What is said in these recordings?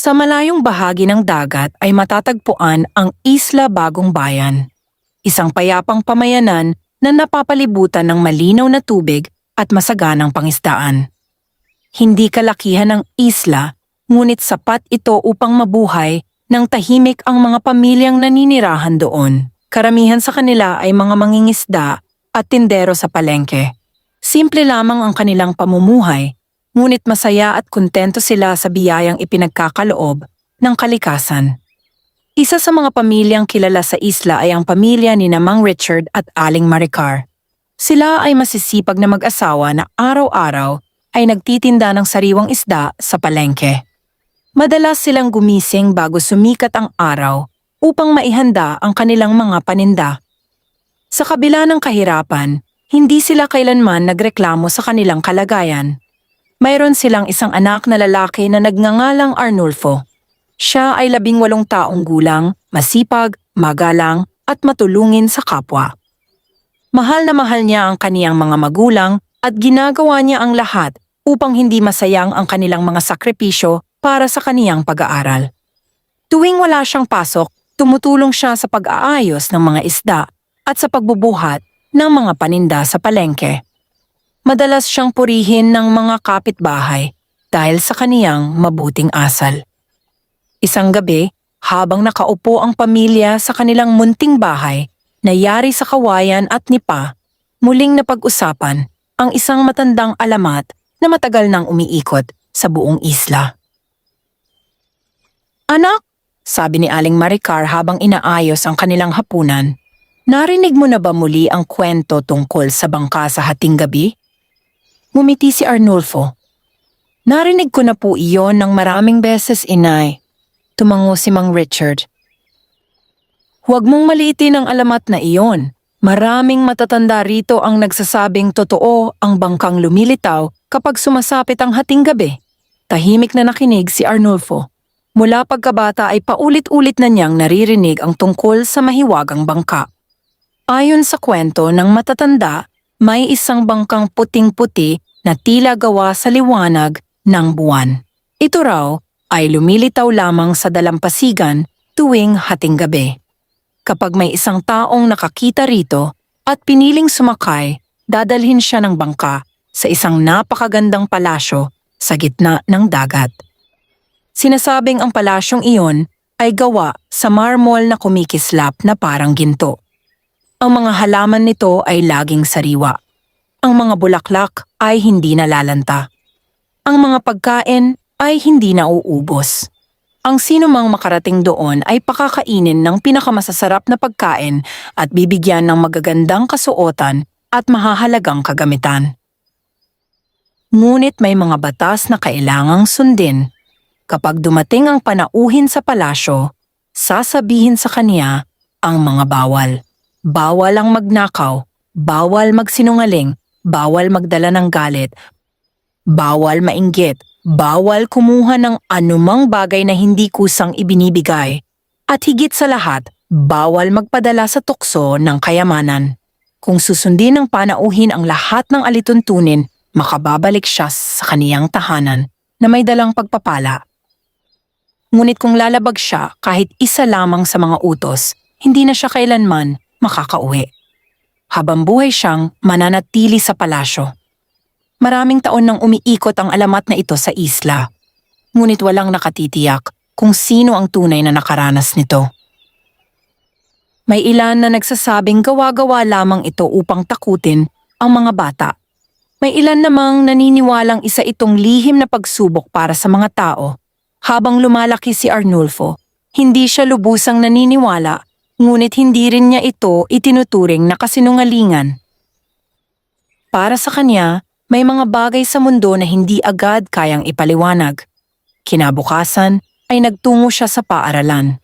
Sa malayong bahagi ng dagat ay matatagpuan ang Isla Bagong Bayan, isang payapang pamayanan na napapalibutan ng malinaw na tubig at masaganang pangisdaan. Hindi kalakihan ng isla, ngunit sapat ito upang mabuhay ng tahimik ang mga pamilyang naninirahan doon. Karamihan sa kanila ay mga mangingisda at tindero sa palengke. Simple lamang ang kanilang pamumuhay, ngunit masaya at kontento sila sa biyayang ipinagkakaloob ng kalikasan. Isa sa mga pamilyang kilala sa isla ay ang pamilya ni Mang Richard at Aling Maricar. Sila ay masisipag na mag-asawa na araw-araw ay nagtitinda ng sariwang isda sa palengke. Madalas silang gumising bago sumikat ang araw upang maihanda ang kanilang mga paninda. Sa kabila ng kahirapan, hindi sila kailanman nagreklamo sa kanilang kalagayan. Mayroon silang isang anak na lalaki na nagngangalang Arnulfo. Siya ay 18 taong gulang, masipag, magalang at matulungin sa kapwa. Mahal na mahal niya ang kaniyang mga magulang at ginagawa niya ang lahat upang hindi masayang ang kanilang mga sakripisyo para sa kaniyang pag-aaral. Tuwing wala siyang pasok, tumutulong siya sa pag-aayos ng mga isda at sa pagbubuhat ng mga paninda sa palengke. Madalas siyang purihin ng mga kapitbahay dahil sa kaniyang mabuting asal. Isang gabi, habang nakaupo ang pamilya sa kanilang munting bahay na yari sa kawayan at nipa, muling napag-usapan ang isang matandang alamat na matagal nang umiikot sa buong isla. "Anak," sabi ni Aling Maricar habang inaayos ang kanilang hapunan, "narinig mo na ba muli ang kwento tungkol sa bangka sa hating gabi?" Ngumiti si Arnulfo. "Narinig ko na po iyon ng maraming beses, inay." Tumango si Mang Richard. "Huwag mong maliitin ang alamat na iyon. Maraming matatanda rito ang nagsasabing totoo ang bangkang lumilitaw kapag sumasapit ang hating gabi." Tahimik na nakinig si Arnulfo. Mula pagkabata ay paulit-ulit na niyang naririnig ang tungkol sa mahiwagang bangka. Ayon sa kwento ng matatanda, may isang bangkang puting-puti na tila gawa sa liwanag ng buwan. Ito raw ay lumilitaw lamang sa dalampasigan tuwing hating gabi. Kapag may isang taong nakakita rito at piniling sumakay, dadalhin siya ng bangka sa isang napakagandang palasyo sa gitna ng dagat. Sinasabing ang palasyong iyon ay gawa sa marmol na kumikislap na parang ginto. Ang mga halaman nito ay laging sariwa. Ang mga bulaklak ay hindi nalalanta. Ang mga pagkain ay hindi nauubos. Ang sino mang makarating doon ay pakakainin ng pinakamasasarap na pagkain at bibigyan ng magagandang kasuotan at mahahalagang kagamitan. Ngunit may mga batas na kailangang sundin. Kapag dumating ang panauhin sa palasyo, sasabihin sa kanya ang mga bawal. Bawal ang magnakaw, bawal magsinungaling, bawal magdala ng galit, bawal mainggit, bawal kumuha ng anumang bagay na hindi kusang ibinibigay, at higit sa lahat, bawal magpadala sa tukso ng kayamanan. Kung susundin ng panauhin ang lahat ng alituntunin, makababalik siya sa kaniyang tahanan na may dalang pagpapala. Ngunit kung lalabag siya kahit isa lamang sa mga utos, hindi na siya kailanman makakauwi. Habang buhay siyang mananatili sa palasyo. Maraming taon nang umiikot ang alamat na ito sa isla. Ngunit walang nakatitiyak kung sino ang tunay na nakaranas nito. May ilan na nagsasabing gawa-gawa lamang ito upang takutin ang mga bata. May ilan namang naniniwalang isa itong lihim na pagsubok para sa mga tao. Habang lumalaki si Arnulfo, hindi siya lubusang naniniwala, ngunit hindi rin niya ito itinuturing na kasinungalingan. Para sa kanya, may mga bagay sa mundo na hindi agad kayang ipaliwanag. Kinabukasan ay nagtungo siya sa paaralan.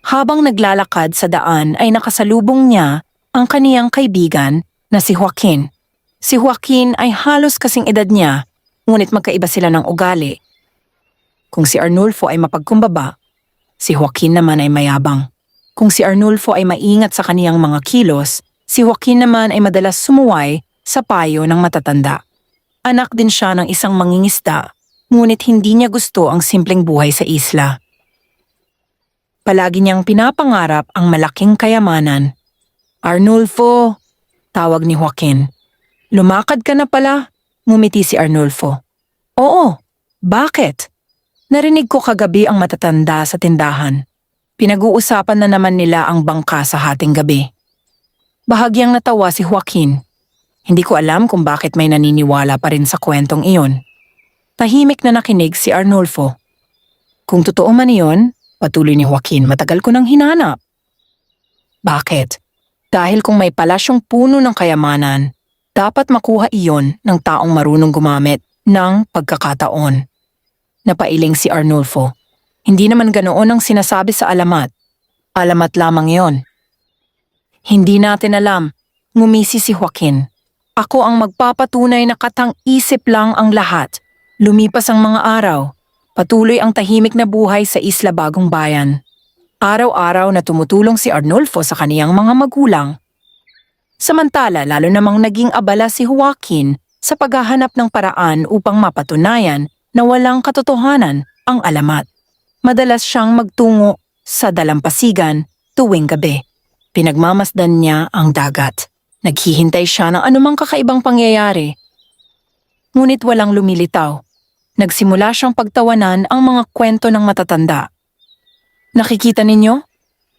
Habang naglalakad sa daan ay nakasalubong niya ang kaniyang kaibigan na si Joaquin. Si Joaquin ay halos kasing edad niya, ngunit magkaiba sila ng ugali. Kung si Arnulfo ay mapagkumbaba, si Joaquin naman ay mayabang. Kung si Arnulfo ay maingat sa kaniyang mga kilos, si Joaquin naman ay madalas sumuway sa payo ng matatanda. Anak din siya ng isang mangingisda, ngunit hindi niya gusto ang simpleng buhay sa isla. Palagi niyang pinapangarap ang malaking kayamanan. Arnulfo, tawag ni Joaquin. Lumakad ka na pala, ngumiti si Arnulfo. Oo, bakit? Narinig ko kagabi ang matatanda sa tindahan. Pinag-uusapan na naman nila ang bangka sa hating gabi. Bahagyang natawa si Joaquin. Hindi ko alam kung bakit may naniniwala pa rin sa kwentong iyon. Tahimik na nakinig si Arnulfo. Kung totoo man iyon, patuloy ni Joaquin, matagal ko nang hinanap. Bakit? Dahil kung may palasyong puno ng kayamanan, dapat makuha iyon ng taong marunong gumamit ng pagkakataon. Napailing si Arnulfo. Hindi naman ganoon ang sinasabi sa alamat. Alamat lamang iyon. Hindi natin alam, ngumisi si Joaquin. Ako ang magpapatunay na katang-isip lang ang lahat. Lumipas ang mga araw. Patuloy ang tahimik na buhay sa Isla Bagong Bayan. Araw-araw na tumutulong si Arnulfo sa kaniyang mga magulang. Samantala, lalo namang naging abala si Joaquin sa paghahanap ng paraan upang mapatunayan na walang katotohanan ang alamat. Madalas siyang magtungo sa dalampasigan tuwing gabi. Pinagmamasdan niya ang dagat. Naghihintay siya ng anumang kakaibang pangyayari. Ngunit walang lumilitaw. Nagsimula siyang pagtawanan ang mga kwento ng matatanda. Nakikita ninyo?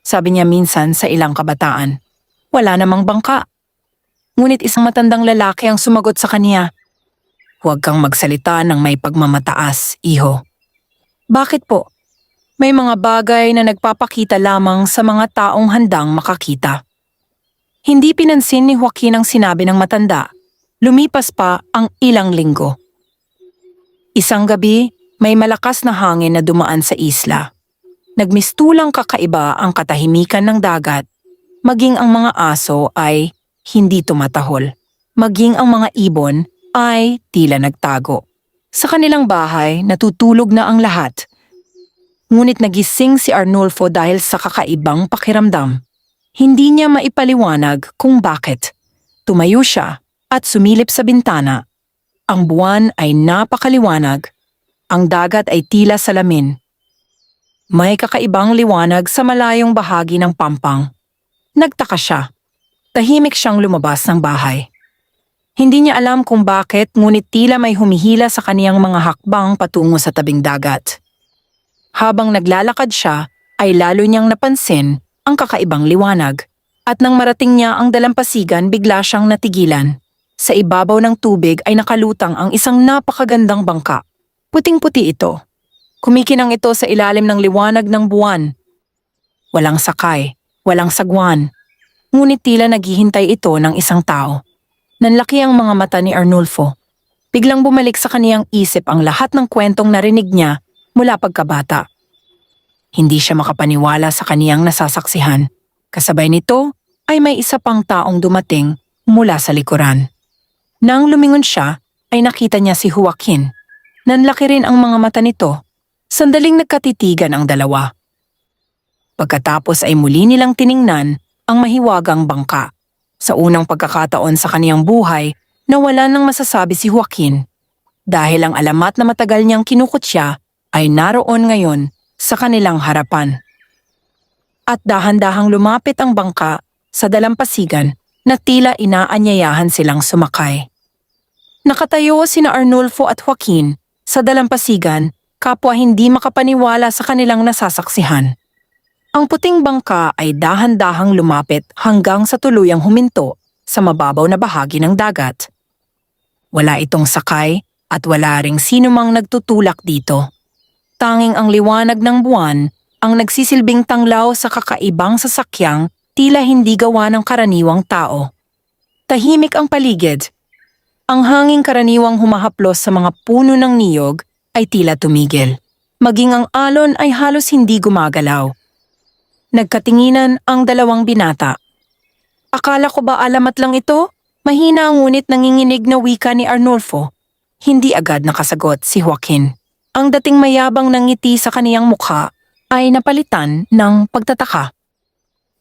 Sabi niya minsan sa ilang kabataan. Wala namang bangka. Ngunit isang matandang lalaki ang sumagot sa kaniya. Huwag kang magsalita ng may pagmamataas, iho. Bakit po? May mga bagay na nagpapakita lamang sa mga taong handang makakita. Hindi pinansin ni Joaquin ang sinabi ng matanda. Lumipas pa ang ilang linggo. Isang gabi, may malakas na hangin na dumaan sa isla. Nagmistulang kakaiba ang katahimikan ng dagat. Maging ang mga aso ay hindi tumatahol. Maging ang mga ibon ay tila nagtago. Sa kanilang bahay, natutulog na ang lahat. Ngunit nagising si Arnulfo dahil sa kakaibang pakiramdam. Hindi niya maipaliwanag kung bakit. Tumayo siya at sumilip sa bintana. Ang buwan ay napakaliwanag. Ang dagat ay tila salamin. May kakaibang liwanag sa malayong bahagi ng pampang. Nagtaka siya. Tahimik siyang lumabas ng bahay. Hindi niya alam kung bakit, ngunit tila may humihila sa kaniyang mga hakbang patungo sa tabing dagat. Habang naglalakad siya, ay lalo niyang napansin ang kakaibang liwanag. At nang marating niya ang dalampasigan, bigla siyang natigilan. Sa ibabaw ng tubig ay nakalutang ang isang napakagandang bangka. Puting-puti ito. Kumikinang ito sa ilalim ng liwanag ng buwan. Walang sakay, walang sagwan. Ngunit tila naghihintay ito ng isang tao. Nanlaki ang mga mata ni Arnulfo. Biglang bumalik sa kaniyang isip ang lahat ng kwentong narinig niya mula pagkabata. Hindi siya makapaniwala sa kaniyang nasasaksihan. Kasabay nito ay may isa pang taong dumating mula sa likuran. Nang lumingon siya, ay nakita niya si Joaquin. Nanlaki rin ang mga mata nito. Sandaling nagkatitigan ang dalawa. Pagkatapos ay muli nilang tiningnan ang mahiwagang bangka. Sa unang pagkakataon sa kaniyang buhay, nawala nang masasabi si Joaquin. Dahil ang alamat na matagal niyang kinukutya ay naroon ngayon sa kanilang harapan. At dahan-dahang lumapit ang bangka sa dalampasigan na tila inaanyayahan silang sumakay. Nakatayo sina Arnulfo at Joaquin sa dalampasigan, kapwa hindi makapaniwala sa kanilang nasasaksihan. Ang puting bangka ay dahan-dahang lumapit hanggang sa tuluyang huminto sa mababaw na bahagi ng dagat. Wala itong sakay at wala ring sinumang nagtutulak dito. Tanging ang liwanag ng buwan ang nagsisilbing tanglaw sa kakaibang sasakyang tila hindi gawa ng karaniwang tao. Tahimik ang paligid. Ang hanging karaniwang humahaplos sa mga puno ng niyog ay tila tumigil. Maging ang alon ay halos hindi gumagalaw. Nagkatinginan ang dalawang binata. Akala ko ba alamat lang ito? Mahina ngunit nanginginig na wika ni Arnulfo. Hindi agad nakasagot si Joaquin. Ang dating mayabang ng ngiti sa kaniyang mukha ay napalitan ng pagtataka.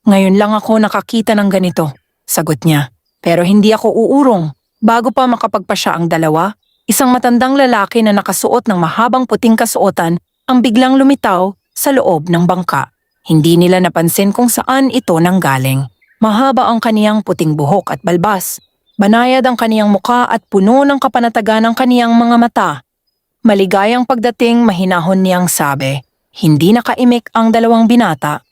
Ngayon lang ako nakakita ng ganito, sagot niya. Pero hindi ako uurong. Bago pa makapagpasya ang dalawa, Isang matandang lalaki na nakasuot ng mahabang puting kasuotan ang biglang lumitaw sa loob ng bangka. Hindi nila napansin kung saan ito nanggaling. Mahaba ang kaniyang puting buhok at balbas. Banayad ang kaniyang muka at puno ng kapanatagan ang kaniyang mga mata. Maligayang pagdating, mahinahon niyang sabi. Hindi nakaimik ang dalawang binata.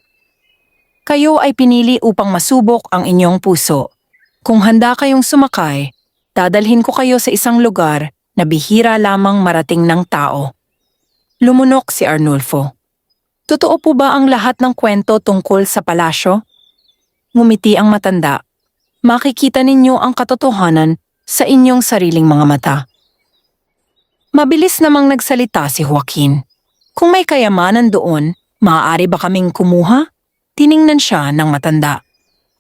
Kayo ay pinili upang masubok ang inyong puso. Kung handa kayong sumakay, dadalhin ko kayo sa isang lugar na bihira lamang marating ng tao. Lumunok si Arnulfo. Totoo po ba ang lahat ng kwento tungkol sa palasyo? Ngumiti ang matanda. Makikita ninyo ang katotohanan sa inyong sariling mga mata. Mabilis namang nagsalita si Joaquin. Kung may kayamanan doon, maaari ba kaming kumuha? Tiningnan siya ng matanda.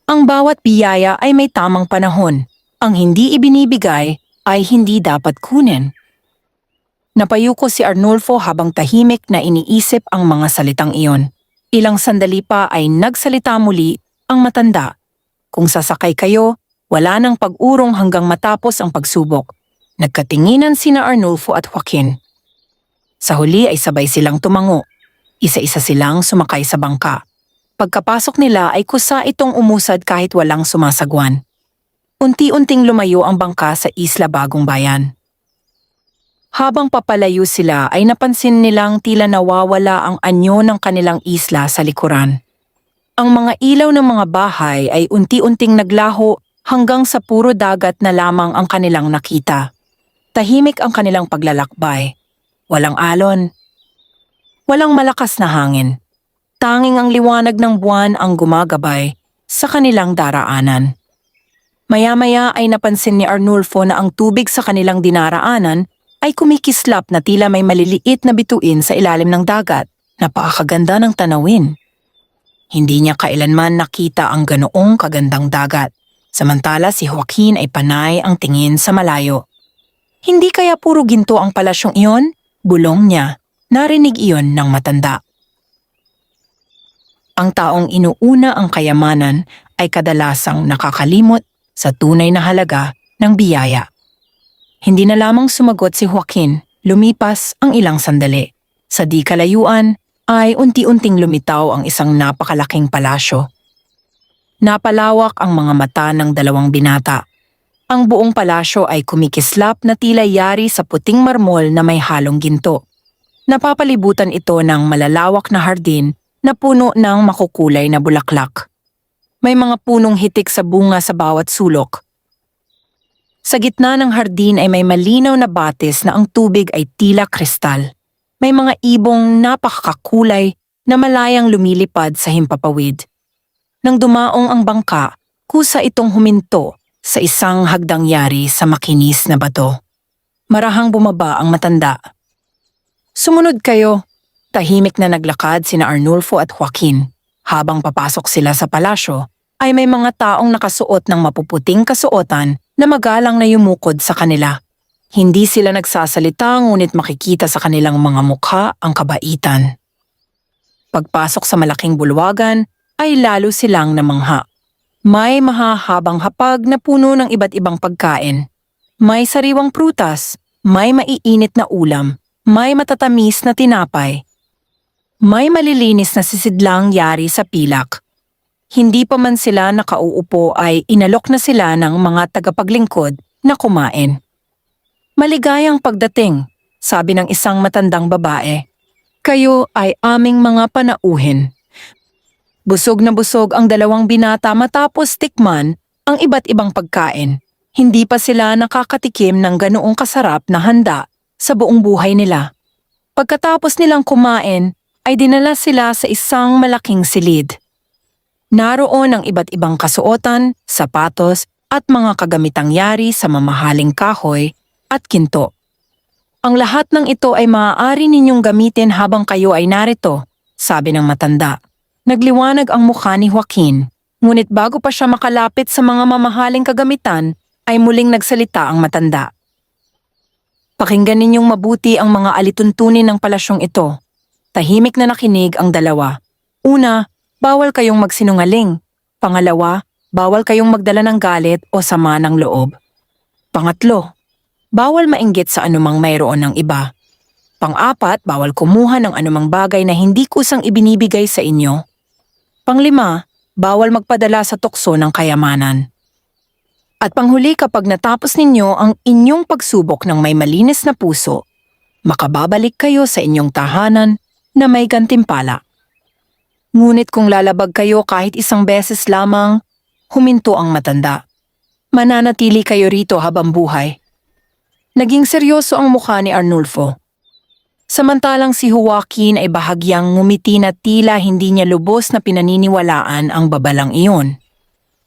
Ang bawat biyaya ay may tamang panahon. Ang hindi ibinibigay ay hindi dapat kunin. Napayuko si Arnulfo habang tahimik na iniisip ang mga salitang iyon. Ilang sandali pa ay nagsalita muli ang matanda. Kung sasakay kayo, wala nang pag-urong hanggang matapos ang pagsubok. Nagkatinginan sina Arnulfo at Joaquin. Sa huli ay sabay silang tumango. Isa-isa silang sumakay sa bangka. Pagkapasok nila ay kusa itong umusad kahit walang sumasagwan. Unti-unting lumayo ang bangka sa Isla Bagong Bayan. Habang papalayo sila ay napansin nilang tila nawawala ang anyo ng kanilang isla sa likuran. Ang mga ilaw ng mga bahay ay unti-unting naglaho hanggang sa puro dagat na lamang ang kanilang nakita. Tahimik ang kanilang paglalakbay. Walang alon. Walang malakas na hangin. Tanging ang liwanag ng buwan ang gumagabay sa kanilang daraanan. Maya-maya ay napansin ni Arnulfo na ang tubig sa kanilang dinaraanan ay kumikislap na tila may maliliit na bituin sa ilalim ng dagat. Napakaganda ng tanawin. Hindi niya kailanman nakita ang ganoong kagandang dagat. Samantala si Joaquin ay panay ang tingin sa malayo. Hindi kaya puro ginto ang palasyong iyon? Bulong niya. Narinig iyon ng matanda. Ang taong inuuna ang kayamanan ay kadalasang nakakalimot sa tunay na halaga ng biyaya. Hindi na lamang sumagot si Joaquin, lumipas ang ilang sandali. Sa di kalayuan ay unti-unting lumitaw ang isang napakalaking palasyo. Napalawak ang mga mata ng dalawang binata. Ang buong palasyo ay kumikislap na tila yari sa puting marmol na may halong ginto. Napapalibutan ito ng malalawak na hardin na puno ng makukulay na bulaklak. May mga punong hitik sa bunga sa bawat sulok. Sa gitna ng hardin ay may malinaw na batis na ang tubig ay tila kristal. May mga ibong napakakakulay na malayang lumilipad sa himpapawid. Nang dumaong ang bangka, kusa itong huminto sa isang hagdang yari sa makinis na bato. Marahang bumaba ang matanda. Sumunod kayo. Tahimik na naglakad sina Arnulfo at Joaquin. Habang papasok sila sa palasyo, ay may mga taong nakasuot ng mapuputing kasuotan na magalang na yumukod sa kanila. Hindi sila nagsasalita ngunit makikita sa kanilang mga mukha ang kabaitan. Pagpasok sa malaking bulwagan ay lalo silang namangha. May mahahabang hapag na puno ng iba't ibang pagkain. May sariwang prutas, may maiinit na ulam, may matatamis na tinapay. May malilinis na sisidlang yari sa pilak. Hindi pa man sila nakauupo ay inalok na sila ng mga tagapaglingkod na kumain. Maligayang pagdating, sabi ng isang matandang babae. Kayo ay aming mga panauhin. Busog na busog ang dalawang binata matapos tikman ang iba't ibang pagkain. Hindi pa sila nakakatikim ng ganoong kasarap na handa sa buong buhay nila. Pagkatapos nilang kumain, ay dinala sila sa isang malaking silid. Naroon ang iba't ibang kasuotan, sapatos at mga kagamitang yari sa mamahaling kahoy at ginto. Ang lahat ng ito ay maaari ninyong gamitin habang kayo ay narito, sabi ng matanda. Nagliwanag ang mukha ni Joaquin, ngunit bago pa siya makalapit sa mga mamahaling kagamitan, ay muling nagsalita ang matanda. Pakinggan ninyong mabuti ang mga alituntunin ng palasyong ito. Tahimik na nakinig ang dalawa. Una, bawal kayong magsinungaling. Pangalawa, bawal kayong magdala ng galit o sama ng loob. Pangatlo, Bawal mainggit sa anumang mayroon ng iba. Pang-apat, bawal kumuha ng anumang bagay na hindi kusang ibinibigay sa inyo. Pang-lima, bawal magpadala sa tukso ng kayamanan. At panghuli, kapag natapos ninyo ang inyong pagsubok ng may malinis na puso, makababalik kayo sa inyong tahanan na may gantimpala. Ngunit kung lalabag kayo kahit isang beses lamang, huminto ang matanda. Mananatili kayo rito habang buhay. Naging seryoso ang mukha ni Arnulfo. Samantalang si Joaquin ay bahagyang ngumiti na tila hindi niya lubos na pinaniniwalaan ang babalang iyon.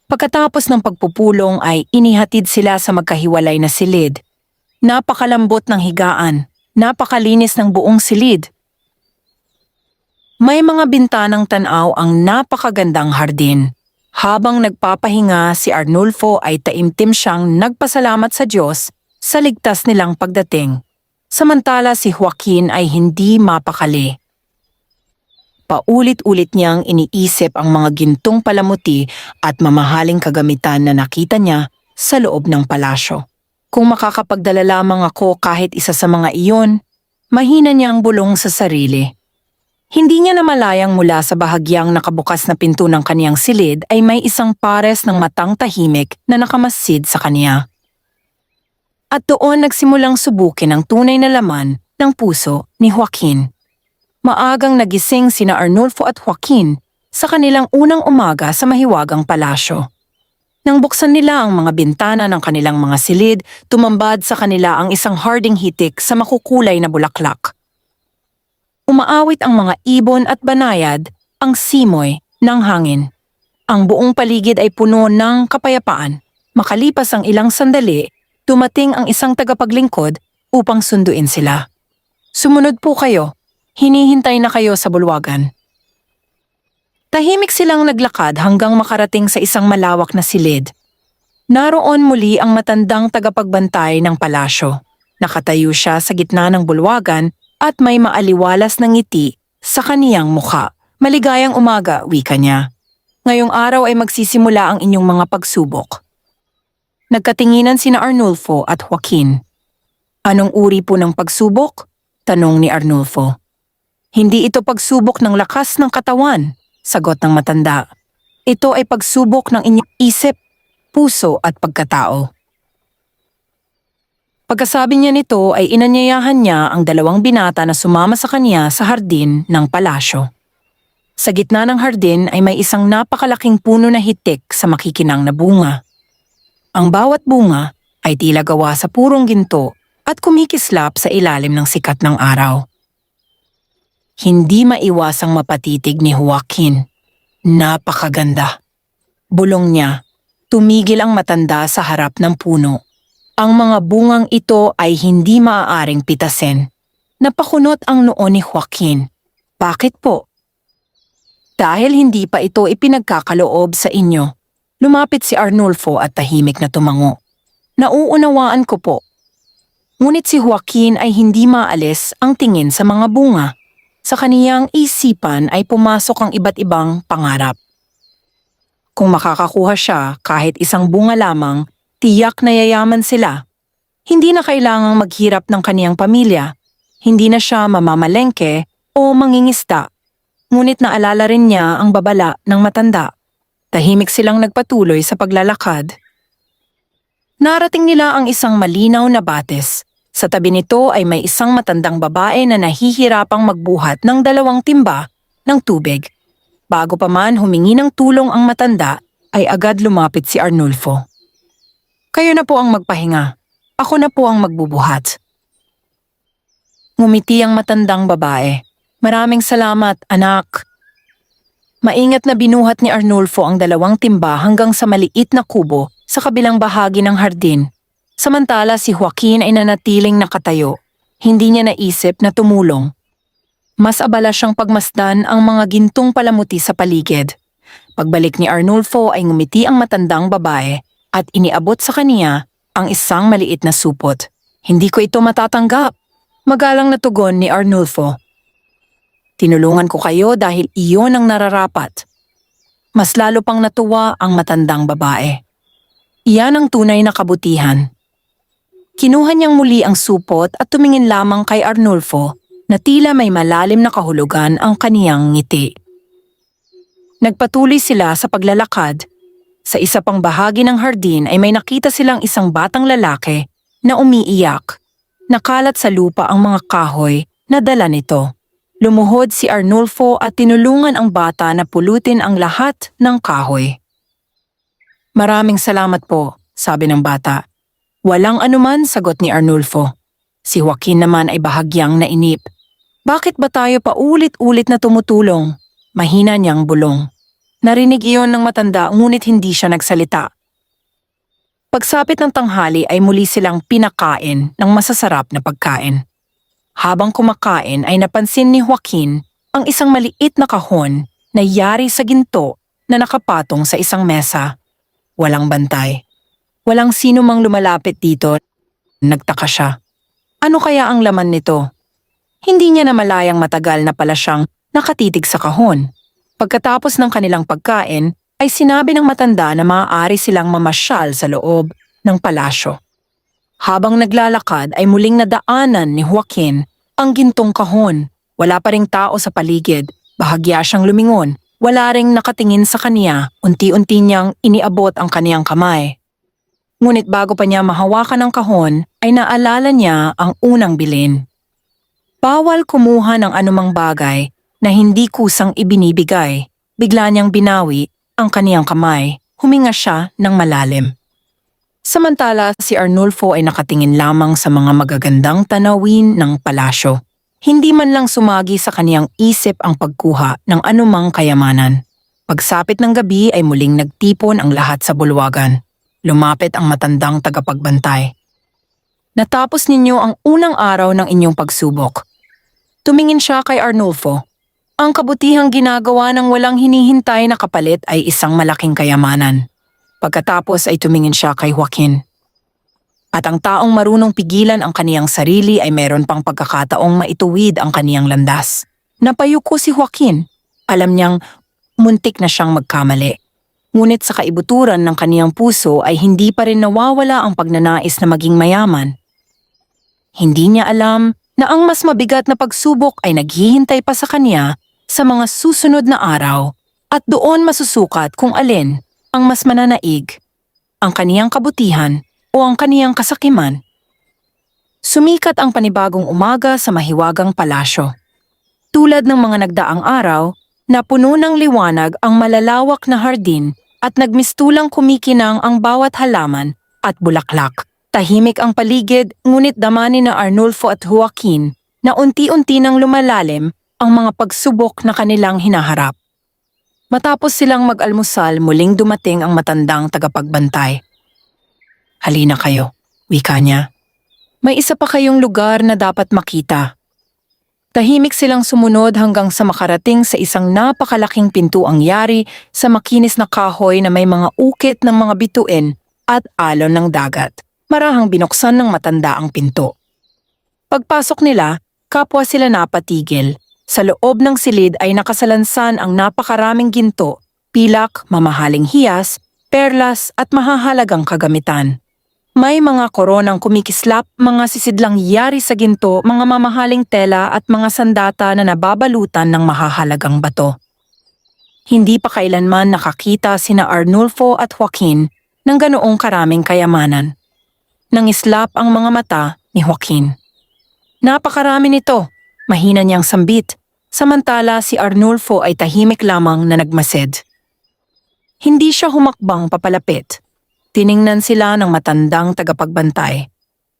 Pagkatapos ng pagpupulong ay inihatid sila sa magkahiwalay na silid. Napakalambot ng higaan, napakalinis ng buong silid. May mga bintanang tanaw ang napakagandang hardin. Habang nagpapahinga, si Arnulfo ay taimtim siyang nagpasalamat sa Diyos sa ligtas nilang pagdating. Samantala si Joaquin ay hindi mapakali. Paulit-ulit niyang iniisip ang mga gintong palamuti at mamahaling kagamitan na nakita niya sa loob ng palasyo. Kung makakapagdala lamang ako kahit isa sa mga iyon, mahina niyang bulong sa sarili. Hindi niya namalayang mula sa bahagyang nakabukas na pinto ng kaniyang silid ay may isang pares ng matang tahimik na nakamasid sa kaniya. At doon nagsimulang subukin ang tunay na laman ng puso ni Joaquin. Maagang nagising sina Arnulfo at Joaquin sa kanilang unang umaga sa mahiwagang palasyo. Nang buksan nila ang mga bintana ng kanilang mga silid, tumambad sa kanila ang isang harding hitik sa makukulay na bulaklak. Umaawit ang mga ibon at banayad, ang simoy ng hangin. Ang buong paligid ay puno ng kapayapaan. Makalipas ang ilang sandali, dumating ang isang tagapaglingkod upang sunduin sila. Sumunod po kayo. Hinihintay na kayo sa bulwagan. Tahimik silang naglakad hanggang makarating sa isang malawak na silid. Naroon muli ang matandang tagapagbantay ng palasyo. Nakatayo siya sa gitna ng bulwagan at may maaliwalas na ngiti sa kaniyang mukha. Maligayang umaga, wika niya. Ngayong araw ay magsisimula ang inyong mga pagsubok. Nagkatinginan sina Arnulfo at Joaquin. Anong uri po ng pagsubok? Tanong ni Arnulfo. Hindi ito pagsubok ng lakas ng katawan, sagot ng matanda. Ito ay pagsubok ng inyong isip, puso at pagkatao. Pagkasabi niya nito ay inanyayahan niya ang dalawang binata na sumama sa kanya sa hardin ng palasyo. Sa gitna ng hardin ay may isang napakalaking puno na hitik sa makikinang na bunga. Ang bawat bunga ay tila gawa sa purong ginto at kumikislap sa ilalim ng sikat ng araw. Hindi maiwasang mapatitig ni Joaquin. Napakaganda. Bulong niya, tumigil ang matanda sa harap ng puno. Ang mga bungang ito ay hindi maaaring pitasin. Napakunot ang noo ni Joaquin. Bakit po? Dahil hindi pa ito ipinagkakaloob sa inyo. Lumapit si Arnulfo at tahimik na tumango. Nauunawaan ko po. Ngunit si Joaquin ay hindi maalis ang tingin sa mga bunga. Sa kaniyang isipan ay pumasok ang iba't ibang pangarap. Kung makakakuha siya kahit isang bunga lamang, tiyak na yayaman sila. Hindi na kailangang maghirap ng kaniyang pamilya. Hindi na siya mamamalengke o mangingisda. Ngunit naalala rin niya ang babala ng matanda. Tahimik silang nagpatuloy sa paglalakad. Narating nila ang isang malinaw na batis. Sa tabi nito ay may isang matandang babae na nahihirapang magbuhat ng 2 timba ng tubig. Bago pa man humingi ng tulong ang matanda, ay agad lumapit si Arnulfo. Kayo na po ang magpahinga. Ako na po ang magbubuhat. Ngumiti ang matandang babae. Maraming salamat, anak. Maingat na binuhat ni Arnulfo ang 2 timba hanggang sa maliit na kubo sa kabilang bahagi ng hardin. Samantala si Joaquin ay nanatiling nakatayo. Hindi niya naisip na tumulong. Mas abala siyang pagmasdan ang mga gintong palamuti sa paligid. Pagbalik ni Arnulfo ay ngumiti ang matandang babae at iniabot sa kaniya ang isang maliit na supot. Hindi ko ito matatanggap. Magalang na tugon ni Arnulfo. Tinulungan ko kayo dahil iyon ang nararapat. Mas lalo pang natuwa ang matandang babae. Iyan ang tunay na kabutihan. Kinuha niyang muli ang supot at tumingin lamang kay Arnulfo na tila may malalim na kahulugan ang kaniyang ngiti. Nagpatuloy sila sa paglalakad. Sa isa pang bahagi ng hardin ay may nakita silang isang batang lalaki na umiiyak. Nakalat sa lupa ang mga kahoy na dala nito. Lumuhod si Arnulfo at tinulungan ang bata na pulutin ang lahat ng kahoy. "Maraming salamat po," sabi ng bata. "Walang anuman," sagot ni Arnulfo. Si Joaquin naman ay bahagyang nainip. Bakit ba tayo paulit-ulit na tumutulong? Mahina niyang bulong. Narinig iyon ng matanda ngunit hindi siya nagsalita. Pagsapit ng tanghali ay muli silang pinakain ng masasarap na pagkain. Habang kumakain ay napansin ni Joaquin ang isang maliit na kahon na yari sa ginto na nakapatong sa isang mesa. Walang bantay. Walang sino mang lumalapit dito. Nagtaka siya. Ano kaya ang laman nito? Hindi niya namalayang matagal na pala siyang nakatitig sa kahon. Pagkatapos ng kanilang pagkain, ay sinabi ng matanda na maaari silang mamasyal sa loob ng palasyo. Habang naglalakad ay muling nadaanan ni Joaquin ang gintong kahon. Wala pa ring tao sa paligid, bahagya siyang lumingon. Wala ring nakatingin sa kaniya, unti-unti niyang iniabot ang kaniyang kamay. Ngunit bago pa niya mahawakan ang kahon, ay naalala niya ang unang bilin. Bawal kumuha ng anumang bagay na hindi kusang ibinibigay. Bigla niyang binawi ang kaniyang kamay, huminga siya ng malalim. Samantala si Arnulfo ay nakatingin lamang sa mga magagandang tanawin ng palasyo. Hindi man lang sumagi sa kaniyang isip ang pagkuha ng anumang kayamanan. Pagsapit ng gabi ay muling nagtipon ang lahat sa bulwagan. Lumapit ang matandang tagapagbantay. "Natapos ninyo ang unang araw ng inyong pagsubok." Tumingin siya kay Arnulfo. Ang kabutihang ginagawa ng walang hinihintay na kapalit ay isang malaking kayamanan. Pagkatapos ay tumingin siya kay Joaquin. At ang taong marunong pigilan ang kaniyang sarili ay meron pang pagkakataong maituwid ang kaniyang landas. Napayuko si Joaquin. Alam niyang muntik na siyang magkamali. Ngunit sa kaibuturan ng kaniyang puso ay hindi pa rin nawawala ang pagnanais na maging mayaman. Hindi niya alam na ang mas mabigat na pagsubok ay naghihintay pa sa kaniya sa mga susunod na araw at doon masusukat kung alin ang mas mananaig, ang kaniyang kabutihan o ang kaniyang kasakiman. Sumikat ang panibagong umaga sa mahiwagang palasyo. Tulad ng mga nagdaang araw, napuno ng liwanag ang malalawak na hardin at nagmistulang kumikinang ang bawat halaman at bulaklak. Tahimik ang paligid ngunit damanin na Arnulfo at Joaquin na unti-unti nang lumalalim ang mga pagsubok na kanilang hinaharap. Matapos silang mag-almusal, muling dumating ang matandang tagapagbantay. "Halina kayo," wika niya. "May isa pa kayong lugar na dapat makita." Tahimik silang sumunod hanggang sa makarating sa isang napakalaking pintuang yari sa makinis na kahoy na may mga ukit ng mga bituin at alon ng dagat. Marahang binuksan ng matanda ang pinto. Pagpasok nila, kapwa sila napatigil. Sa loob ng silid ay nakasalansan ang napakaraming ginto, pilak, mamahaling hiyas, perlas at mahahalagang kagamitan. May mga koronang kumikislap, mga sisidlang yari sa ginto, mga mamahaling tela at mga sandata na nababalutan ng mahahalagang bato. Hindi pa kailanman nakakita sina Arnulfo at Joaquin ng ganoong karaming kayamanan. Nangislap ang mga mata ni Joaquin. "Napakarami nito," mahina niyang sambit, samantala si Arnulfo ay tahimik lamang na nagmasid. Hindi siya humakbang papalapit. Tiningnan sila ng matandang tagapagbantay.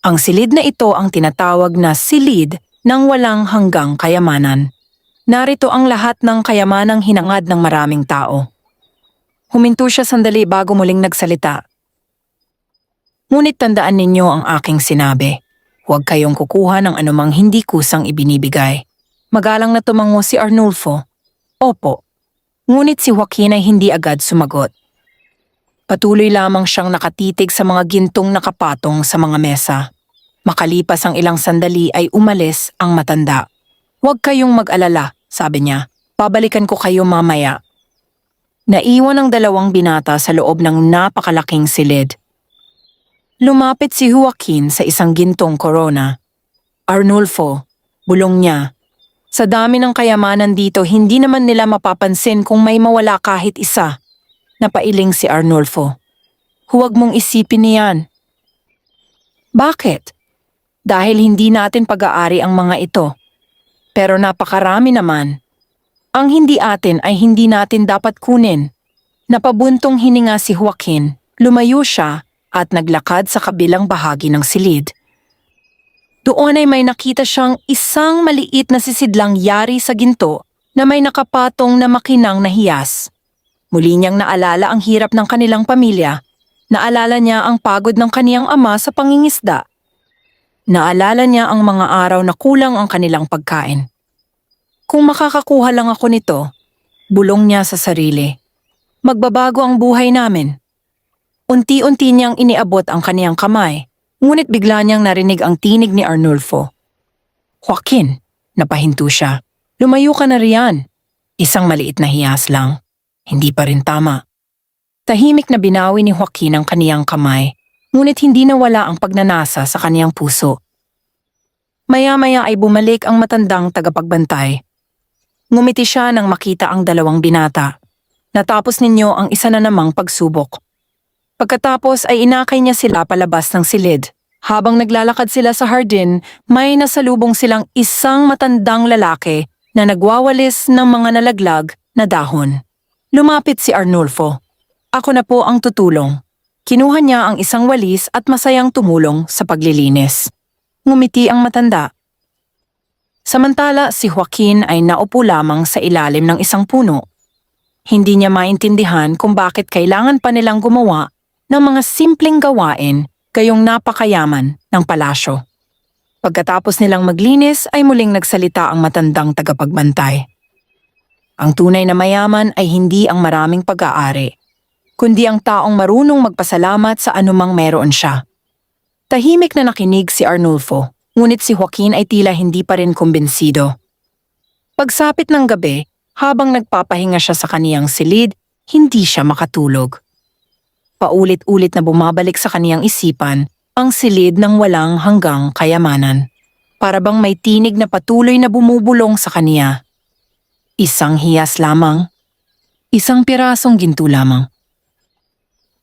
Ang silid na ito ang tinatawag na silid ng walang hanggang kayamanan. Narito ang lahat ng kayamanang hinangad ng maraming tao. Huminto siya sandali bago muling nagsalita. "Ngunit tandaan ninyo ang aking sinabi. Huwag kayong kukuha ng anumang hindi kusang ibinibigay." Magalang na tumango si Arnulfo. "Opo." Ngunit si Joaquin ay hindi agad sumagot. Patuloy lamang siyang nakatitig sa mga gintong nakapatong sa mga mesa. Makalipas ang ilang sandali ay umalis ang matanda. "Huwag kayong mag-alala," sabi niya. "Babalikan ko kayo mamaya." Naiwan ang dalawang binata sa loob ng napakalaking silid. Lumapit si Joaquin sa isang gintong korona. Arnulfo, bulong niya. Sa dami ng kayamanan dito, hindi naman nila mapapansin kung may mawala kahit isa. Napailing si Arnulfo. Huwag mong isipin niyan. Bakit? Dahil hindi natin pag-aari ang mga ito. Pero napakarami naman. Ang hindi atin ay hindi natin dapat kunin. Napabuntong hininga si Joaquin, lumayo siya at naglakad sa kabilang bahagi ng silid. Doon ay may nakita siyang isang maliit na sisidlang yari sa ginto na may nakapatong na makinang na hiyas. Muli niyang naalala ang hirap ng kanilang pamilya. Naalala niya ang pagod ng kaniyang ama sa pangingisda. Naalala niya ang mga araw na kulang ang kanilang pagkain. Kung makakakuha lang ako nito, bulong niya sa sarili, magbabago ang buhay namin. Unti-unti niyang iniabot ang kaniyang kamay, ngunit bigla niyang narinig ang tinig ni Arnulfo. Joaquin, napahinto siya. Lumayo ka na riyan. Isang maliit na hiyas lang. Hindi pa rin tama. Tahimik na binawi ni Joaquin ang kaniyang kamay, ngunit hindi nawala ang pagnanasa sa kaniyang puso. Maya-maya ay bumalik ang matandang tagapagbantay. Ngumiti siya nang makita ang dalawang binata. Natapos ninyo ang isa na namang pagsubok. Pagkatapos ay inakay niya sila palabas ng silid. Habang naglalakad sila sa hardin, may nasalubong silang isang matandang lalaki na nagwawalis ng mga nalaglag na dahon. Lumapit si Arnulfo. Ako na po ang tutulong. Kinuha niya ang isang walis at masayang tumulong sa paglilinis. Ngumiti ang matanda. Samantala si Joaquin ay naupo lamang sa ilalim ng isang puno. Hindi niya maintindihan kung bakit kailangan pa nilang gumawa ng mga simpleng gawain gayong napakayaman ng palasyo. Pagkatapos nilang maglinis ay muling nagsalita ang matandang tagapagbantay. Ang tunay na mayaman ay hindi ang maraming pag-aari, kundi ang taong marunong magpasalamat sa anumang meron siya. Tahimik na nakinig si Arnulfo, ngunit si Joaquin ay tila hindi pa rin kumbensido. Pagsapit ng gabi, habang nagpapahinga siya sa kaniyang silid, hindi siya makatulog. Paulit-ulit na bumabalik sa kaniyang isipan ang silid ng walang hanggang kayamanan. Para bang may tinig na patuloy na bumubulong sa kaniya. Isang hiyas lamang. Isang pirasong ginto lamang.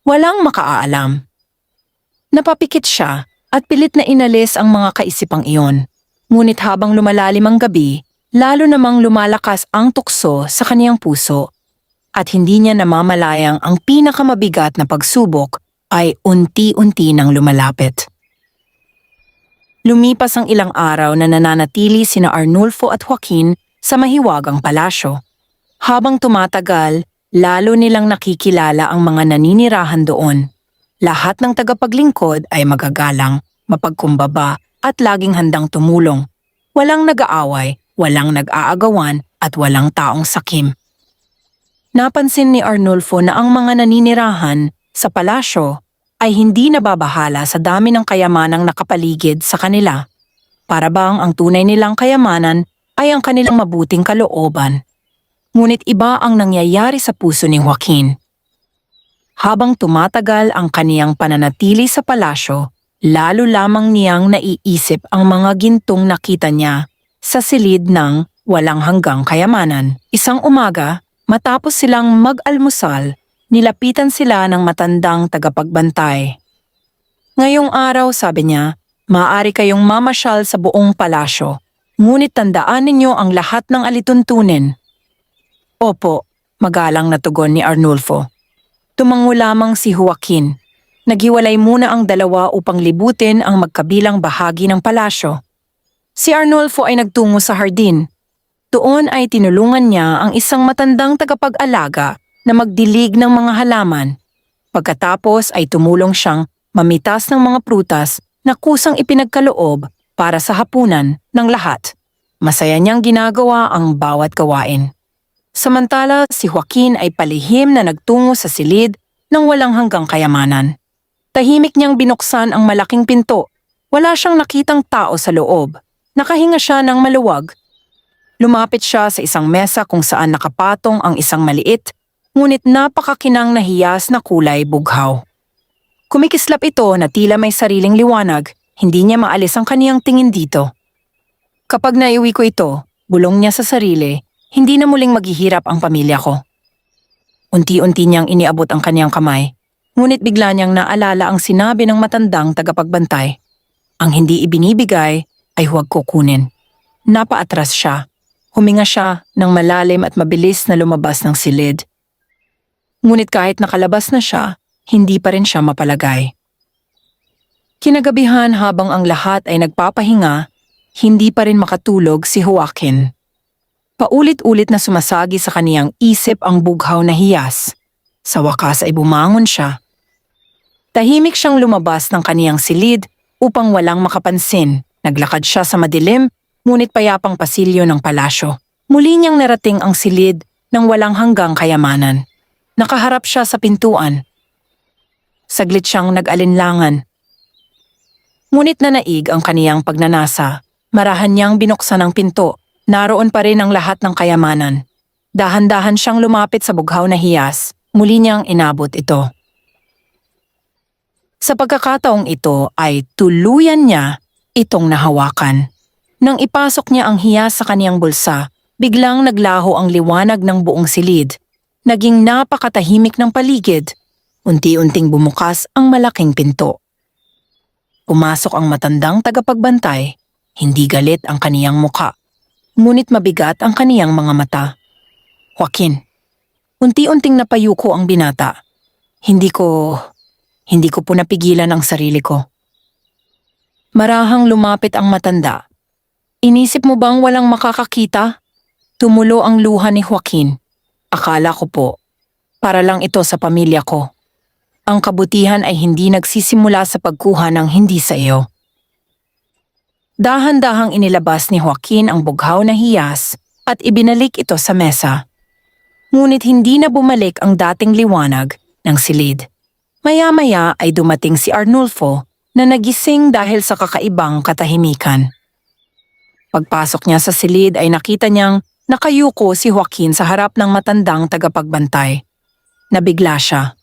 Walang makaalam. Napapikit siya at pilit na inalis ang mga kaisipang iyon. Ngunit habang lumalalim ang gabi, lalo namang lumalakas ang tukso sa kaniyang puso. At hindi niya namamalayang ang pinakamabigat na pagsubok ay unti-unti nang lumalapit. Lumipas ang ilang araw na nananatili sina Arnulfo at Joaquin sa mahiwagang palasyo. Habang tumatagal, lalo nilang nakikilala ang mga naninirahan doon. Lahat ng tagapaglingkod ay magagalang, mapagkumbaba at laging handang tumulong. Walang nag-aaway, walang nag-aagawan at walang taong sakim. Napansin ni Arnulfo na ang mga naninirahan sa palasyo ay hindi nababahala sa dami ng kayamanang nakapaligid sa kanila. Para bang ang tunay nilang kayamanan ay ang kanilang mabuting kalooban. Ngunit iba ang nangyayari sa puso ni Joaquin. Habang tumatagal ang kaniyang pananatili sa palasyo, lalo lamang niyang naiisip ang mga gintong nakita niya sa silid ng walang hanggang kayamanan. Isang umaga, matapos silang mag-almusal, nilapitan sila ng matandang tagapagbantay. Ngayong araw, sabi niya, maaari kayong mamasyal sa buong palasyo, ngunit tandaan ninyo ang lahat ng alituntunin. Opo, magalang na tugon ni Arnulfo. Tumango lamang si Joaquin. Naghiwalay muna ang dalawa upang libutin ang magkabilang bahagi ng palasyo. Si Arnulfo ay nagtungo sa hardin. Doon ay tinulungan niya ang isang matandang tagapag-alaga na magdilig ng mga halaman. Pagkatapos ay tumulong siyang mamitas ng mga prutas na kusang ipinagkaloob para sa hapunan ng lahat. Masaya niyang ginagawa ang bawat gawain. Samantala, si Joaquin ay palihim na nagtungo sa silid ng walang hanggang kayamanan. Tahimik niyang binuksan ang malaking pinto. Wala siyang nakitang tao sa loob. Nakahinga siya ng maluwag. Lumapit siya sa isang mesa kung saan nakapatong ang isang maliit, ngunit napakakinang na hiyas na kulay bughaw. Kumikislap ito na tila may sariling liwanag, hindi niya maalis ang kaniyang tingin dito. Kapag naiuwi ko ito, bulong niya sa sarili, hindi na muling maghihirap ang pamilya ko. Unti-unti niyang iniabot ang kaniyang kamay, ngunit bigla niyang naalala ang sinabi ng matandang tagapagbantay. Ang hindi ibinibigay ay huwag kukunin. Napaatras siya. Huminga siya ng malalim at mabilis na lumabas ng silid. Ngunit kahit nakalabas na siya, hindi pa rin siya mapalagay. Kinagabihan habang ang lahat ay nagpapahinga, hindi pa rin makatulog si Joaquin. Paulit-ulit na sumasagi sa kaniyang isip ang bughaw na hiyas. Sa wakas ay bumangon siya. Tahimik siyang lumabas ng kaniyang silid upang walang makapansin. Naglakad siya sa madilim, ngunit payapang pasilyo ng palasyo. Muli niyang narating ang silid ng walang hanggang kayamanan. Nakaharap siya sa pintuan. Saglit siyang nag-alinlangan. Ngunit nanaig ang kaniyang pagnanasa. Marahan niyang binuksan ang pinto. Naroon pa rin ang lahat ng kayamanan. Dahan-dahan siyang lumapit sa bughaw na hiyas. Muli niyang inabot ito. Sa pagkakataong ito ay tuluyan niya itong nahawakan. Nang ipasok niya ang hiyas sa kaniyang bulsa, biglang naglaho ang liwanag ng buong silid. Naging napakatahimik ng paligid. Unti-unting bumukas ang malaking pinto. Pumasok ang matandang tagapagbantay. Hindi galit ang kaniyang muka. Ngunit mabigat ang kaniyang mga mata. Joaquin. Unti-unting napayuko ang binata. Hindi ko po napigilan ang sarili ko. Marahang lumapit ang matanda. Inisip mo bang walang makakakita? Tumulo ang luha ni Joaquin. Akala ko po, para lang ito sa pamilya ko. Ang kabutihan ay hindi nagsisimula sa pagkuha ng hindi sa iyo. Dahan-dahang inilabas ni Joaquin ang bughaw na hiyas at ibinalik ito sa mesa. Ngunit hindi na bumalik ang dating liwanag ng silid. Maya-maya ay dumating si Arnulfo na nagising dahil sa kakaibang katahimikan. Pagpasok niya sa silid ay nakita niyang nakayuko si Joaquin sa harap ng matandang tagapagbantay. Nabigla siya.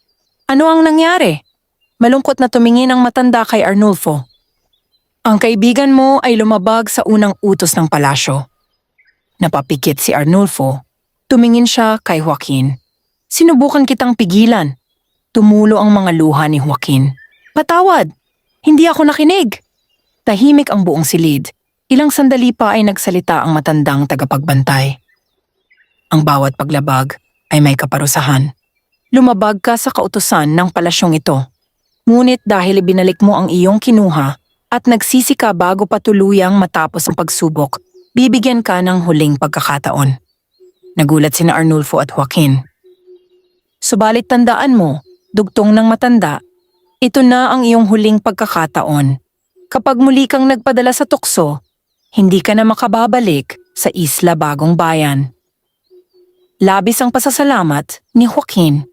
Ano ang nangyari? Malungkot na tumingin ang matanda kay Arnulfo. Ang kaibigan mo ay lumabag sa unang utos ng palasyo. Napapikit si Arnulfo. Tumingin siya kay Joaquin. Sinubukan kitang pigilan. Tumulo ang mga luha ni Joaquin. Patawad! Hindi ako nakinig! Tahimik ang buong silid. Ilang sandali pa ay nagsalita ang matandang tagapagbantay. Ang bawat paglabag ay may kaparusahan. Lumabag ka sa kautusan ng palasyong ito. Ngunit dahil ibinalik mo ang iyong kinuha at nagsisi ka bago patuluyang matapos ang pagsubok, bibigyan ka ng huling pagkakataon. Nagulat sina Arnulfo at Joaquin. Subalit tandaan mo, dugtong ng matanda, ito na ang iyong huling pagkakataon. Kapag muli kang nagpadala sa tukso, hindi ka na makababalik sa Isla Bagong Bayan. Labis ang pasasalamat ni Joaquin.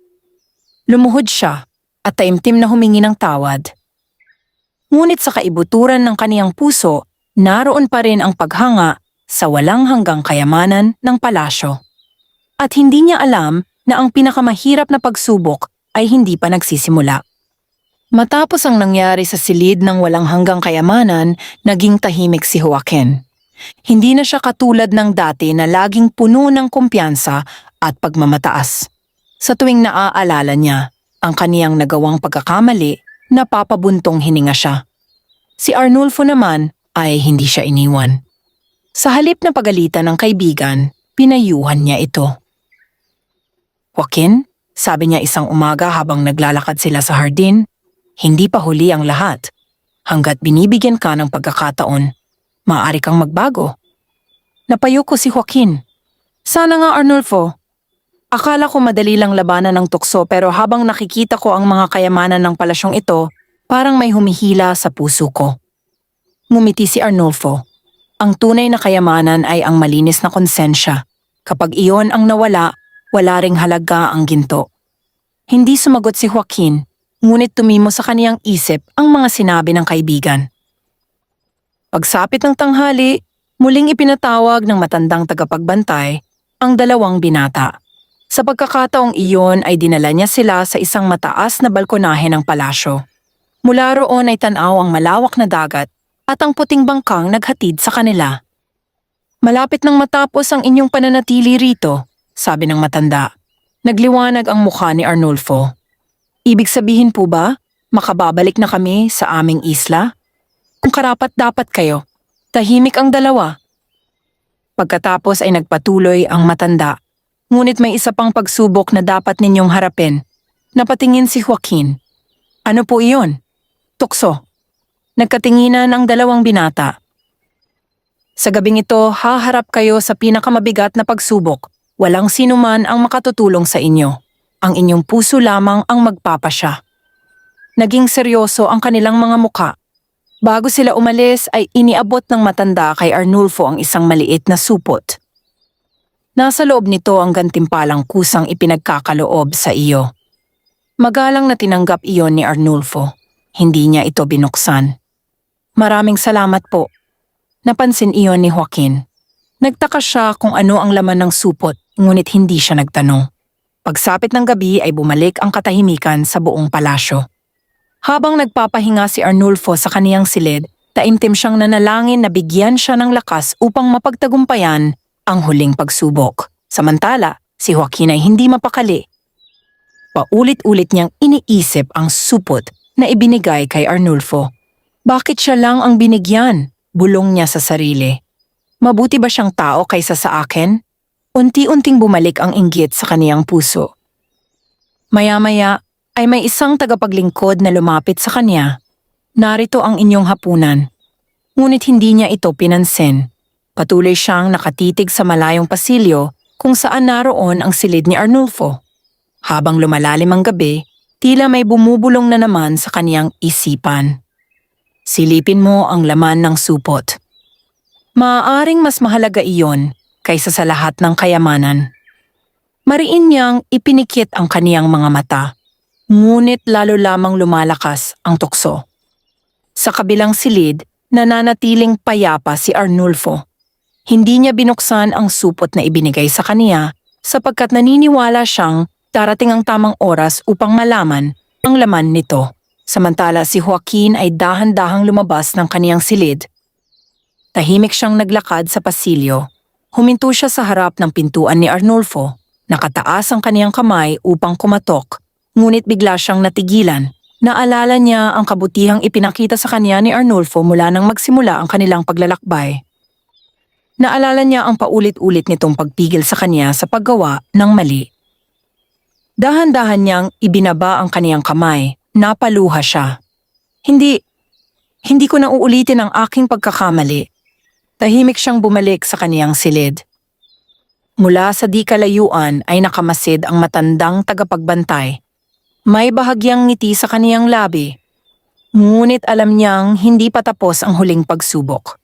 Lumuhod siya at taimtim na humingi ng tawad. Ngunit sa kaibuturan ng kaniyang puso, naroon pa rin ang paghanga sa walang hanggang kayamanan ng palasyo. At hindi niya alam na ang pinakamahirap na pagsubok ay hindi pa nagsisimula. Matapos ang nangyari sa silid ng walang hanggang kayamanan, naging tahimik si Joaquin. Hindi na siya katulad ng dati na laging puno ng kumpiyansa at pagmamataas. Sa tuwing naaalala niya ang kaniyang nagawang pagkakamali, napapabuntong hininga siya. Si Arnulfo naman ay hindi siya iniwan. Sa halip na pagalitan ng kaibigan, pinayuhan niya ito. Joaquin, sabi niya isang umaga habang naglalakad sila sa hardin, hindi pa huli ang lahat. Hanggat binibigyan ka ng pagkakataon, maaari kang magbago. Napayuko si Joaquin. Sana nga Arnulfo. Akala ko madali lang labanan ng tukso pero habang nakikita ko ang mga kayamanan ng palasyong ito, parang may humihila sa puso ko. Ngumiti si Arnulfo. Ang tunay na kayamanan ay ang malinis na konsensya. Kapag iyon ang nawala, wala ring halaga ang ginto. Hindi sumagot si Joaquin, ngunit tumimo sa kaniyang isip ang mga sinabi ng kaibigan. Pagsapit ng tanghali, muling ipinatawag ng matandang tagapagbantay ang dalawang binata. Sa pagkakataong iyon ay dinala niya sila sa isang mataas na balkonahe ng palasyo. Mula roon ay tanaw ang malawak na dagat at ang puting bangkang naghatid sa kanila. Malapit nang matapos ang inyong pananatili rito, sabi ng matanda. Nagliwanag ang mukha ni Arnulfo. Ibig sabihin po ba, makababalik na kami sa aming isla? Kung karapat-dapat kayo, tahimik ang dalawa. Pagkatapos ay nagpatuloy ang matanda. Ngunit may isa pang pagsubok na dapat ninyong harapin. Napatingin si Joaquin. Ano po iyon? Tukso. Nagkatinginan ang dalawang binata. Sa gabing ito, haharap kayo sa pinakamabigat na pagsubok. Walang sinuman ang makatutulong sa inyo. Ang inyong puso lamang ang magpapasya. Naging seryoso ang kanilang mga muka. Bago sila umalis ay iniabot ng matanda kay Arnulfo ang isang maliit na supot. Nasa loob nito ang gantimpalang kusang ipinagkakaloob sa iyo. Magalang na tinanggap iyon ni Arnulfo. Hindi niya ito binuksan. Maraming salamat po. Napansin iyon ni Joaquin. Nagtaka siya kung ano ang laman ng supot, ngunit hindi siya nagtanong. Pagsapit ng gabi ay bumalik ang katahimikan sa buong palasyo. Habang nagpapahinga si Arnulfo sa kaniyang silid, taimtim siyang nanalangin na bigyan siya ng lakas upang mapagtagumpayan ang huling pagsubok. Samantala, si Joaquin ay hindi mapakali. Paulit-ulit niyang iniisip ang supot na ibinigay kay Arnulfo. Bakit siya lang ang binigyan? Bulong niya sa sarili. Mabuti ba siyang tao kaysa sa akin? Unti-unting bumalik ang inggit sa kaniyang puso. Maya-maya ay may isang tagapaglingkod na lumapit sa kanya. Narito ang inyong hapunan. Ngunit hindi niya ito pinansin. Patuloy siyang nakatitig sa malayong pasilyo kung saan naroon ang silid ni Arnulfo. Habang lumalalim ang gabi, tila may bumubulong na naman sa kaniyang isipan. Silipin mo ang laman ng supot. Maaaring mas mahalaga iyon kaysa sa lahat ng kayamanan. Mariin niyang ipinikit ang kaniyang mga mata, ngunit lalo lamang lumalakas ang tukso. Sa kabilang silid, nananatiling payapa si Arnulfo. Hindi niya binuksan ang supot na ibinigay sa kaniya sapagkat naniniwala siyang darating ang tamang oras upang malaman ang laman nito. Samantala si Joaquin ay dahan-dahang lumabas ng kaniyang silid. Tahimik siyang naglakad sa pasilyo. Huminto siya sa harap ng pintuan ni Arnulfo. Nakataas ang kaniyang kamay upang kumatok. Ngunit bigla siyang natigilan. Naalala niya ang kabutihang ipinakita sa kanya ni Arnulfo mula nang magsimula ang kanilang paglalakbay. Naalala niya ang paulit-ulit nitong pagpigil sa kanya sa paggawa ng mali. Dahan-dahan niyang ibinaba ang kaniyang kamay. Napaluha siya. Hindi ko na uulitin ang aking pagkakamali. Tahimik siyang bumalik sa kaniyang silid. Mula sa di kalayuan ay nakamasid ang matandang tagapagbantay. May bahagyang ngiti sa kaniyang labi. Ngunit alam niyang hindi pa tapos ang huling pagsubok.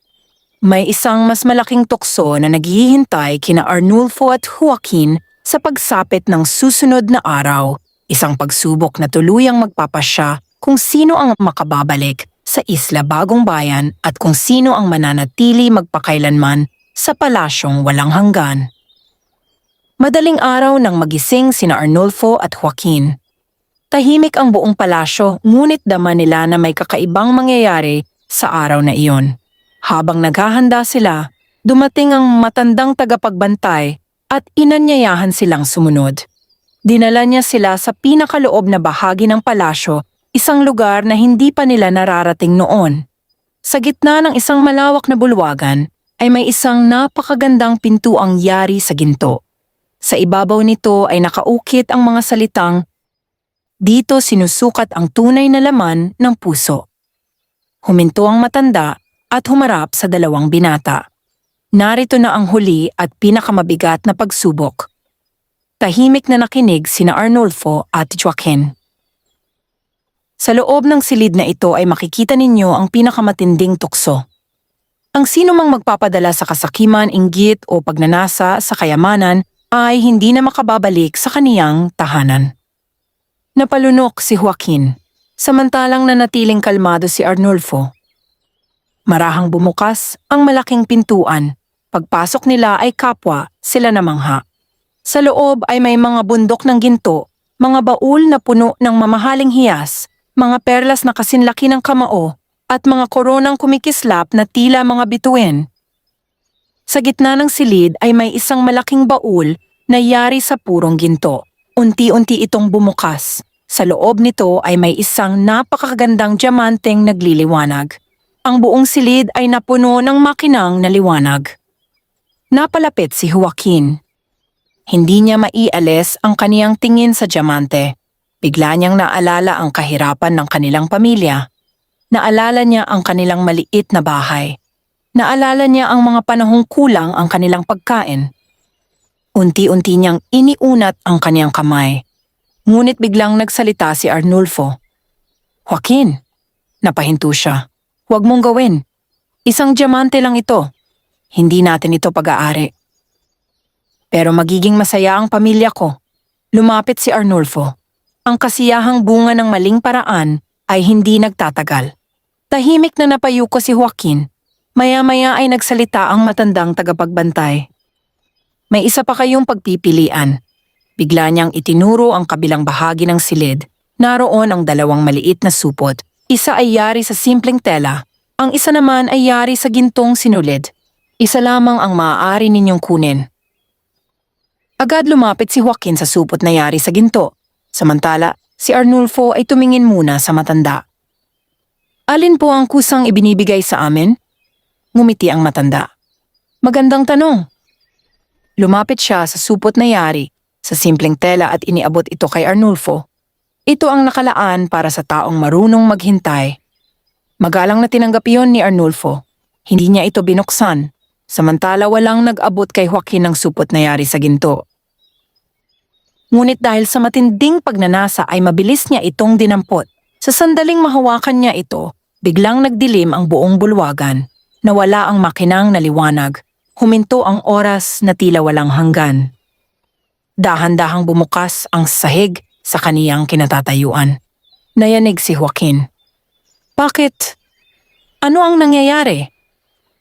May isang mas malaking tukso na naghihintay kina Arnulfo at Joaquin sa pagsapit ng susunod na araw. Isang pagsubok na tuluyang magpapasya kung sino ang makababalik sa Isla Bagong Bayan at kung sino ang mananatili magpakailanman sa palasyong walang hanggan. Madaling araw nang magising sina Arnulfo at Joaquin. Tahimik ang buong palasyo ngunit dama nila na may kakaibang mangyayari sa araw na iyon. Habang naghahanda sila, dumating ang matandang tagapagbantay at inanyayahan silang sumunod. Dinala niya sila sa pinakaloob na bahagi ng palasyo, isang lugar na hindi pa nila nararating noon. Sa gitna ng isang malawak na bulwagan ay may isang napakagandang pintuang yari sa ginto. Sa ibabaw nito ay nakaukit ang mga salitang, "Dito sinusukat ang tunay na laman ng puso." Huminto ang matanda at humarap sa dalawang binata. Narito na ang huli at pinakamabigat na pagsubok. Tahimik na nakinig sina Arnulfo at Joaquin. Sa loob ng silid na ito ay makikita ninyo ang pinakamatinding tukso. Ang sino mang magpapadala sa kasakiman, inggit o pagnanasa sa kayamanan ay hindi na makababalik sa kaniyang tahanan. Napalunok si Joaquin, samantalang nanatiling kalmado si Arnulfo. Marahang bumukas ang malaking pintuan. Pagpasok nila ay kapwa sila namangha. Sa loob ay may mga bundok ng ginto, mga baul na puno ng mamahaling hiyas, mga perlas na kasinlaki ng kamao at mga koronang kumikislap na tila mga bituin. Sa gitna ng silid ay may isang malaking baul na yari sa purong ginto. Unti-unti itong bumukas. Sa loob nito ay may isang napakagandang diamanteng nagliliwanag. Ang buong silid ay napuno ng makinang na liwanag. Napalapit si Joaquin. Hindi niya maialis ang kaniyang tingin sa diamante. Bigla niyang naalala ang kahirapan ng kanilang pamilya. Naalala niya ang kanilang maliit na bahay. Naalala niya ang mga panahong kulang ang kanilang pagkain. Unti-unti niyang iniunat ang kaniyang kamay. Ngunit biglang nagsalita si Arnulfo. "Joaquin," napahinto siya. "Huwag mong gawin. Isang diamante lang ito. Hindi natin ito pag-aari." "Pero magiging masaya ang pamilya ko." Lumapit si Arnulfo. Ang kasiyahang bunga ng maling paraan ay hindi nagtatagal. Tahimik na napayuko si Joaquin. Maya-maya ay nagsalita ang matandang tagapagbantay. "May isa pa kayong pagpipilian." Bigla niyang itinuro ang kabilang bahagi ng silid. Naroon ang dalawang maliit na supot. Isa ay yari sa simpleng tela. Ang isa naman ay yari sa gintong sinulid. Isa lamang ang maaari ninyong kunin. Agad lumapit si Joaquin sa supot na yari sa ginto. Samantala, si Arnulfo ay tumingin muna sa matanda. "Alin po ang kusang ibinibigay sa amin?" Ngumiti ang matanda. "Magandang tanong." Lumapit siya sa supot na yari sa simpleng tela at iniabot ito kay Arnulfo. Ito ang nakalaan para sa taong marunong maghintay. Magalang na tinanggap iyon ni Arnulfo. Hindi niya ito binuksan, samantala walang nag-abot kay Joaquin ng supot na yari sa ginto. Ngunit dahil sa matinding pagnanasa ay mabilis niya itong dinampot. Sa sandaling mahawakan niya ito, biglang nagdilim ang buong bulwagan. Nawala ang makinang na liwanag. Huminto ang oras na tila walang hanggan. Dahan-dahang bumukas ang sahig sa kaniyang kinatatayuan. Nayanig si Joaquin. "Bakit? Ano ang nangyayari?"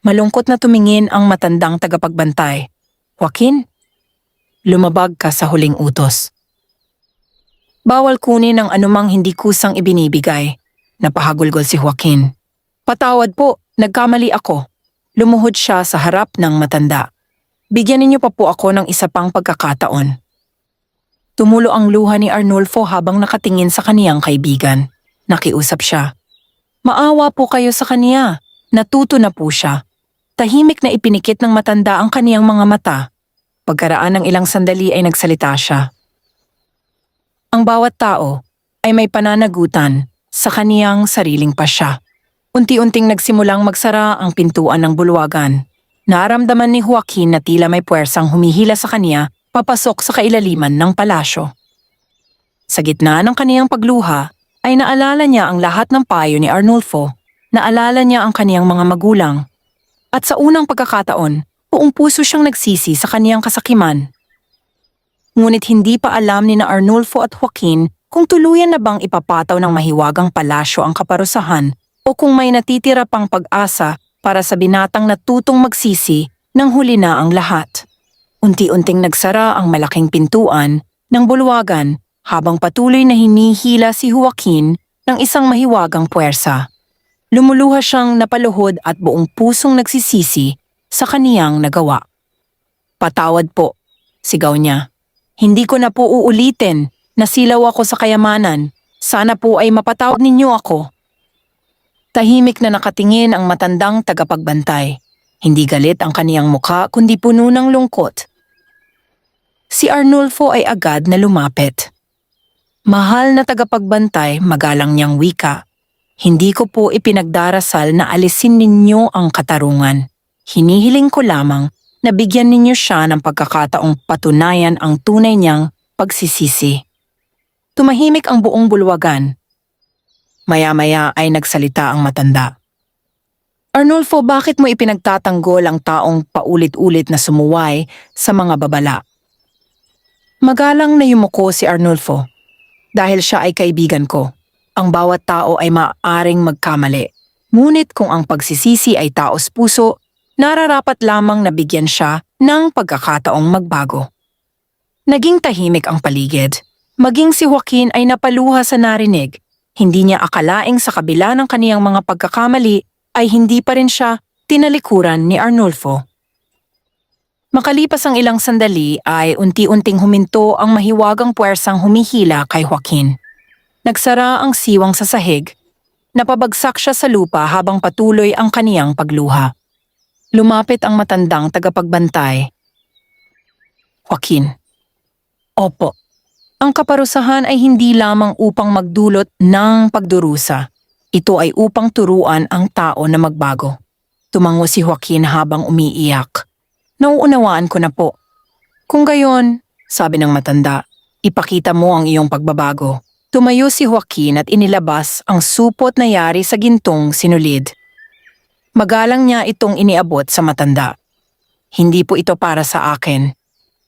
Malungkot na tumingin ang matandang tagapagbantay. "Joaquin, lumabag ka sa huling utos. Bawal kunin ang anumang hindi kusang ibinibigay." Napahagulgol si Joaquin. "Patawad po, nagkamali ako." Lumuhod siya sa harap ng matanda. "Bigyan ninyo pa po ako ng isa pang pagkakataon." Tumulo ang luha ni Arnulfo habang nakatingin sa kaniyang kaibigan. Nakiusap siya. "Maawa po kayo sa kaniya." Natuto na po siya. Tahimik na ipinikit ng matanda ang kaniyang mga mata. Pagkaraan ng ilang sandali ay nagsalita siya. Ang bawat tao ay may pananagutan sa kaniyang sariling pasya. Unti-unting nagsimulang magsara ang pintuan ng bulwagan. Naramdaman ni Joaquin na tila may puwersang humihila sa kaniya papasok sa kailaliman ng palasyo. Sa gitna ng kaniyang pagluha ay naalala niya ang lahat ng payo ni Arnulfo. Naalala niya ang kaniyang mga magulang. At sa unang pagkakataon, buong puso siyang nagsisi sa kaniyang kasakiman. Ngunit hindi pa alam ni na Arnulfo at Joaquin kung tuluyan na bang ipapataw ng mahiwagang palasyo ang kaparusahan o kung may natitira pang pag-asa para sa binatang natutong magsisi nang huli na ang lahat. Unti-unting nagsara ang malaking pintuan ng bulwagan habang patuloy na hinihila si Joaquin ng isang mahiwagang puwersa. Lumuluha siyang napaluhod at buong pusong nagsisisi sa kaniyang nagawa. "Patawad po," sigaw niya. "Hindi ko na po uulitin. Nasilaw ako sa kayamanan. Sana po ay mapatawad ninyo ako." Tahimik na nakatingin ang matandang tagapagbantay. Hindi galit ang kaniyang mukha kundi puno ng lungkot. Si Arnulfo ay agad na lumapit. "Mahal na tagapagbantay," magalang niyang wika. "Hindi ko po ipinagdarasal na alisin ninyo ang katarungan. Hinihiling ko lamang na bigyan ninyo siya ng pagkakataong patunayan ang tunay niyang pagsisisi." Tumahimik ang buong bulwagan. Maya-maya ay nagsalita ang matanda. "Arnulfo, bakit mo ipinagtatanggol ang taong paulit-ulit na sumuway sa mga babala?" Magalang na yumuko si Arnulfo. "Dahil siya ay kaibigan ko. Ang bawat tao ay maaaring magkamali. Ngunit kung ang pagsisisi ay taos puso, nararapat lamang na bigyan siya ng pagkakataong magbago." Naging tahimik ang paligid. Maging si Joaquin ay napaluha sa narinig. Hindi niya akalaing sa kabila ng kaniyang mga pagkakamali ay hindi pa rin siya tinalikuran ni Arnulfo. Makalipas ang ilang sandali ay unti-unting huminto ang mahiwagang puwersang humihila kay Joaquin. Nagsara ang siwang sa sahig. Napabagsak siya sa lupa habang patuloy ang kaniyang pagluha. Lumapit ang matandang tagapagbantay. Joaquin. Opo. Ang kaparusahan ay hindi lamang upang magdulot ng pagdurusa. Ito ay upang turuan ang tao na magbago. Tumango si Joaquin habang umiiyak. Nauunawaan ko na po. Kung gayon, sabi ng matanda, ipakita mo ang iyong pagbabago. Tumayo si Joaquin at inilabas ang supot na yari sa gintong sinulid. Magalang niya itong iniabot sa matanda. Hindi po ito para sa akin.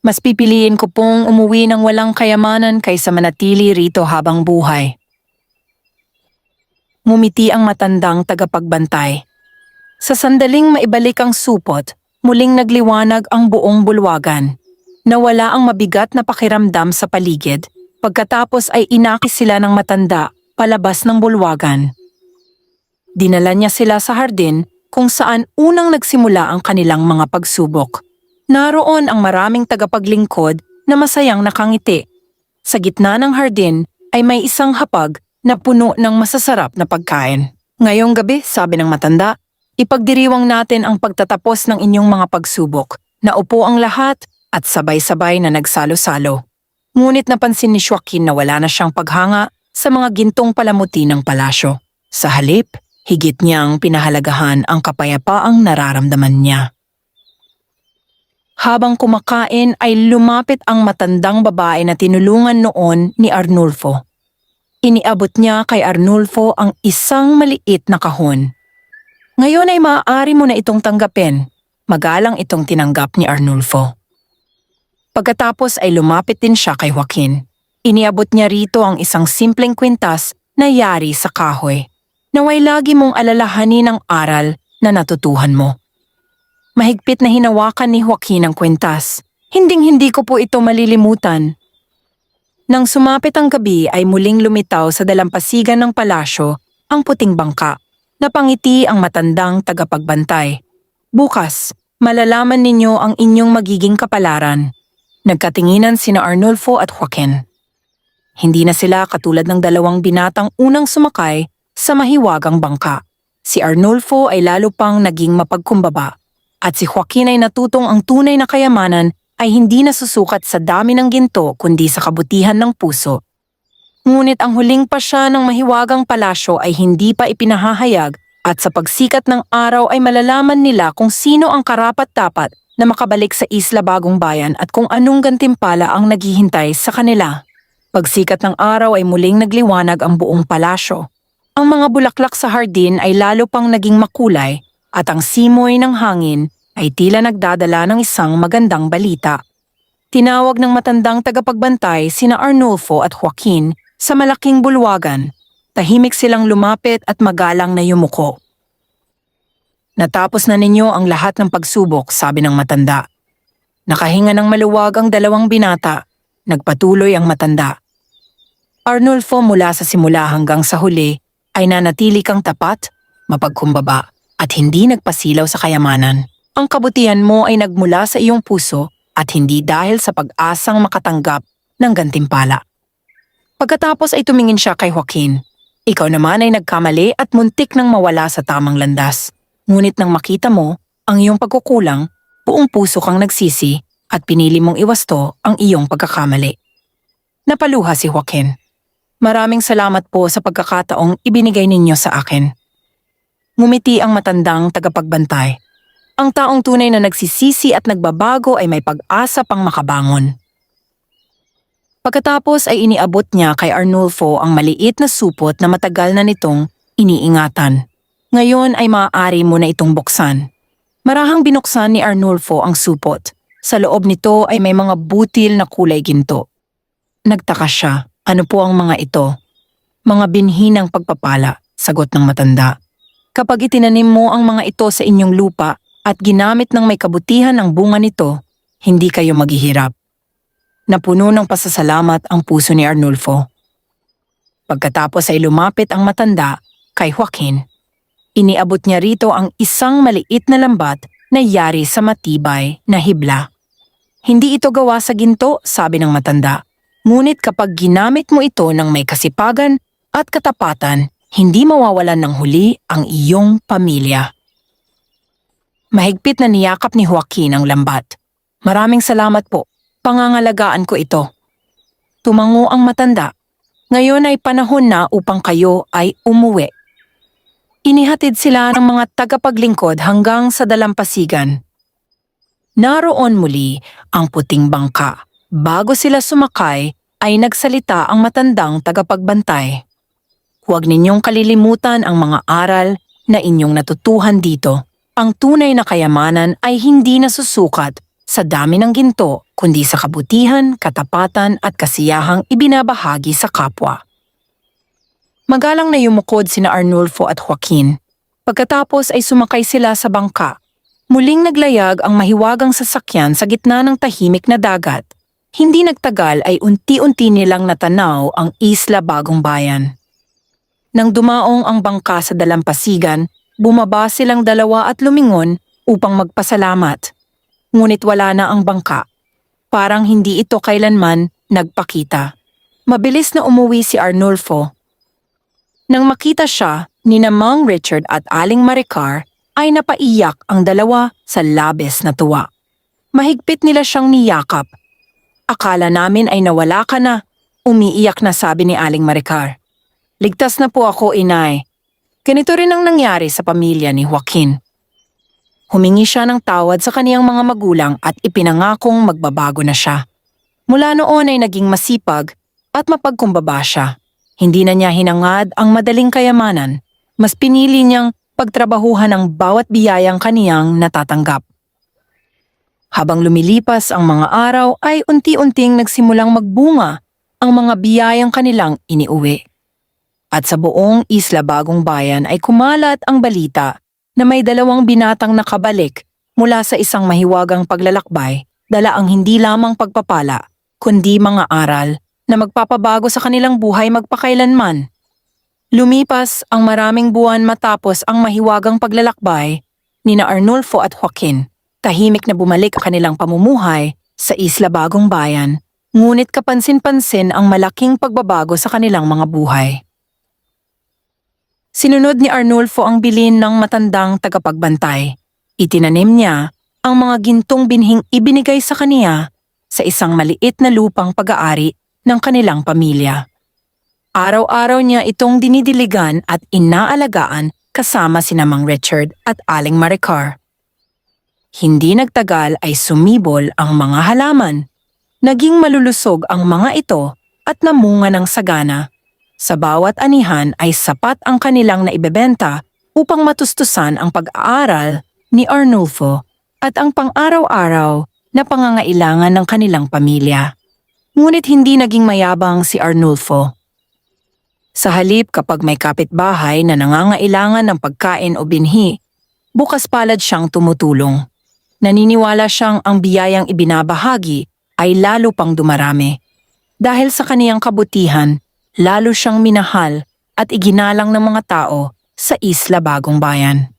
Mas pipiliin ko pong umuwi ng walang kayamanan kaysa manatili rito habang buhay. Ngumiti ang matandang tagapagbantay. Sa sandaling maibalik ang supot, muling nagliwanag ang buong bulwagan. Nawala ang mabigat na pakiramdam sa paligid, pagkatapos ay inakis sila ng matanda palabas ng bulwagan. Dinala niya sila sa hardin kung saan unang nagsimula ang kanilang mga pagsubok. Naroon ang maraming tagapaglingkod na masayang nakangiti. Sa gitna ng hardin ay may isang hapag na puno ng masasarap na pagkain. Ngayong gabi, sabi ng matanda, ipagdiriwang natin ang pagtatapos ng inyong mga pagsubok. Naupo ang lahat at sabay-sabay na nagsalo-salo. Ngunit napansin ni Joaquin na wala na siyang paghanga sa mga gintong palamuti ng palasyo. Sa halip, higit niyang pinahalagahan ang kapayapaang nararamdaman niya. Habang kumakain ay lumapit ang matandang babae na tinulungan noon ni Arnulfo. Iniabot niya kay Arnulfo ang isang maliit na kahon. Ngayon ay maaari mo na itong tanggapin. Magalang itong tinanggap ni Arnulfo. Pagkatapos ay lumapit din siya kay Joaquin. Iniabot niya rito ang isang simpleng kwintas na yari sa kahoy. Naway lagi mong alalahanin ang aral na natutuhan mo. Mahigpit na hinawakan ni Joaquin ang kwintas. Hinding-hindi ko po ito malilimutan. Nang sumapit ang gabi ay muling lumitaw sa dalampasigan ng palasyo ang puting bangka. Napangiti ang matandang tagapagbantay. Bukas, malalaman ninyo ang inyong magiging kapalaran. Nagkatinginan sina Arnulfo at Joaquin. Hindi na sila katulad ng dalawang binatang unang sumakay sa mahiwagang bangka. Si Arnulfo ay lalo pang naging mapagkumbaba. At si Joaquin ay natutong ang tunay na kayamanan ay hindi nasusukat sa dami ng ginto kundi sa kabutihan ng puso. Ngunit ang huling pasya ng mahiwagang palasyo ay hindi pa ipinahahayag at sa pagsikat ng araw ay malalaman nila kung sino ang karapat-dapat na makabalik sa Isla Bagong Bayan at kung anong gantimpala ang naghihintay sa kanila. Pagsikat ng araw ay muling nagliwanag ang buong palasyo. Ang mga bulaklak sa hardin ay lalo pang naging makulay at ang simoy ng hangin ay tila nagdadala ng isang magandang balita. Tinawag ng matandang tagapagbantay sina Arnulfo at Joaquin sa malaking bulwagan. Tahimik silang lumapit at magalang na yumuko. Natapos na ninyo ang lahat ng pagsubok, sabi ng matanda. Nakahinga ng maluwag ang dalawang binata. Nagpatuloy ang matanda. Arnulfo, mula sa simula hanggang sa huli ay nanatili kang tapat, mapagkumbaba at hindi nagpasilaw sa kayamanan. Ang kabutihan mo ay nagmula sa iyong puso at hindi dahil sa pag-asang makatanggap ng gantimpala. Pagkatapos ay tumingin siya kay Joaquin. Ikaw naman ay nagkamali at muntik nang mawala sa tamang landas. Ngunit nang makita mo ang iyong pagkukulang, buong puso kang nagsisi at pinili mong iwasto ang iyong pagkakamali. Napaluha si Joaquin. Maraming salamat po sa pagkakataong ibinigay ninyo sa akin. Ngumiti ang matandang tagapagbantay. Ang taong tunay na nagsisisi at nagbabago ay may pag-asa pang makabangon. Pagkatapos ay iniabot niya kay Arnulfo ang maliit na supot na matagal na nitong iniingatan. Ngayon ay maaari mo na itong buksan. Marahang binuksan ni Arnulfo ang supot. Sa loob nito ay may mga butil na kulay ginto. Nagtaka siya. Ano po ang mga ito? Mga binhi ng pagpapala, sagot ng matanda. Kapag itinanim mo ang mga ito sa inyong lupa at ginamit ng may kabutihan ang bunga nito, hindi kayo maghihirap. Napuno ng pasasalamat ang puso ni Arnulfo. Pagkatapos ay lumapit ang matanda kay Joaquin. Iniabot niya rito ang isang maliit na lambat na yari sa matibay na hibla. Hindi ito gawa sa ginto, sabi ng matanda. Ngunit kapag ginamit mo ito ng may kasipagan at katapatan, hindi mawawalan ng huli ang iyong pamilya. Mahigpit na niyakap ni Joaquin ang lambat. Maraming salamat po, pangangalagaan ko ito. Tumango ang matanda. Ngayon ay panahon na upang kayo ay umuwi. Inihatid sila ng mga tagapaglingkod hanggang sa dalampasigan. Naroon muli ang puting bangka. Bago sila sumakay, ay nagsalita ang matandang tagapagbantay. Huwag ninyong kalilimutan ang mga aral na inyong natutuhan dito. Ang tunay na kayamanan ay hindi nasusukat sa dami ng ginto, kundi sa kabutihan, katapatan at kasiyahang ibinabahagi sa kapwa. Magalang na yumukod sina Arnulfo at Joaquin. Pagkatapos ay sumakay sila sa bangka. Muling naglayag ang mahiwagang sasakyan sa gitna ng tahimik na dagat. Hindi nagtagal ay unti-unti nilang natanaw ang Isla Bagong Bayan. Nang dumaong ang bangka sa dalampasigan, bumaba silang dalawa at lumingon upang magpasalamat. Ngunit wala na ang bangka. Parang hindi ito kailanman nagpakita. Mabilis na umuwi si Arnulfo. Nang makita siya ni Mang Richard at Aling Maricar, ay napaiyak ang dalawa sa labis na tuwa. Mahigpit nila siyang niyakap. Akala namin ay nawala ka na, umiiyak na sabi ni Aling Maricar. Ligtas na po ako, inay. Ganito rin ang nangyari sa pamilya ni Joaquin. Humingi siya ng tawad sa kaniyang mga magulang at ipinangakong magbabago na siya. Mula noon ay naging masipag at mapagkumbaba siya. Hindi na niya hinangad ang madaling kayamanan, mas pinili niyang pagtrabahuhan ang bawat biyayang kaniyang natatanggap. Habang lumilipas ang mga araw ay unti-unting nagsimulang magbunga ang mga biyayang kanilang iniuwi. At sa buong Isla Bagong Bayan ay kumalat ang balita na may 2 binatang nakabalik mula sa isang mahiwagang paglalakbay, dala ang hindi lamang pagpapala, kundi mga aral na magpapabago sa kanilang buhay magpakailanman. Lumipas ang maraming buwan matapos ang mahiwagang paglalakbay nina Arnulfo at Joaquin. Tahimik na bumalik ang kanilang pamumuhay sa Isla Bagong Bayan, ngunit kapansin-pansin ang malaking pagbabago sa kanilang mga buhay. Sinunod ni Arnulfo ang bilin ng matandang tagapagbantay. Itinanim niya ang mga gintong binhing ibinigay sa kaniya sa isang maliit na lupang pag-aari ng kanilang pamilya. Araw-araw niya itong dinidiligan at inaalagaan kasama sina Mang Richard at Aling Maricar. Hindi nagtagal ay sumibol ang mga halaman. Naging malulusog ang mga ito at namunga ng sagana. Sa bawat anihan ay sapat ang kanilang naibebenta upang matustusan ang pag-aaral ni Arnulfo at ang pang-araw-araw na pangangailangan ng kanilang pamilya. Ngunit hindi naging mayabang si Arnulfo. Sa halip kapag may kapitbahay na nangangailangan ng pagkain o binhi, bukas palad siyang tumutulong. Naniniwala siyang ang biyayang ibinabahagi ay lalo pang dumarami. Dahil sa kaniyang kabutihan, lalo siyang minahal at iginalang ng mga tao sa Isla Bagong Bayan.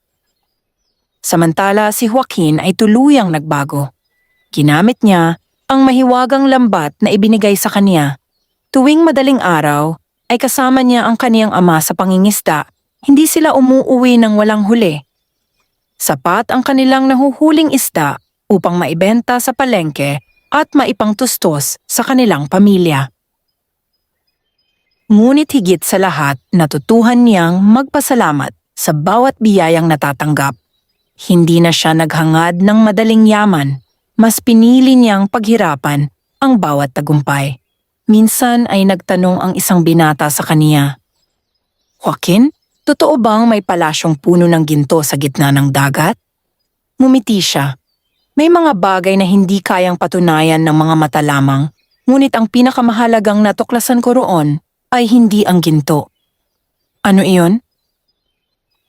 Samantala si Joaquin ay tuluyang nagbago. Ginamit niya ang mahiwagang lambat na ibinigay sa kaniya. Tuwing madaling araw ay kasama niya ang kaniyang ama sa pangingisda. Hindi sila umuuwi ng walang huli. Sapat ang kanilang nahuhuling isda upang maibenta sa palengke at maipangtustos sa kanilang pamilya. Ngunit higit sa lahat, natutuhan niyang magpasalamat sa bawat biyayang natatanggap. Hindi na siya naghangad ng madaling yaman, mas pinili niyang paghirapan ang bawat tagumpay. Minsan ay nagtanong ang isang binata sa kaniya, "Joaquin, totoo bang may palasyong puno ng ginto sa gitna ng dagat?" Ngumiti siya. May mga bagay na hindi kayang patunayan ng mga mata lamang, ngunit ang pinakamahalagang natuklasan ko roon ay hindi ang ginto. Ano iyon?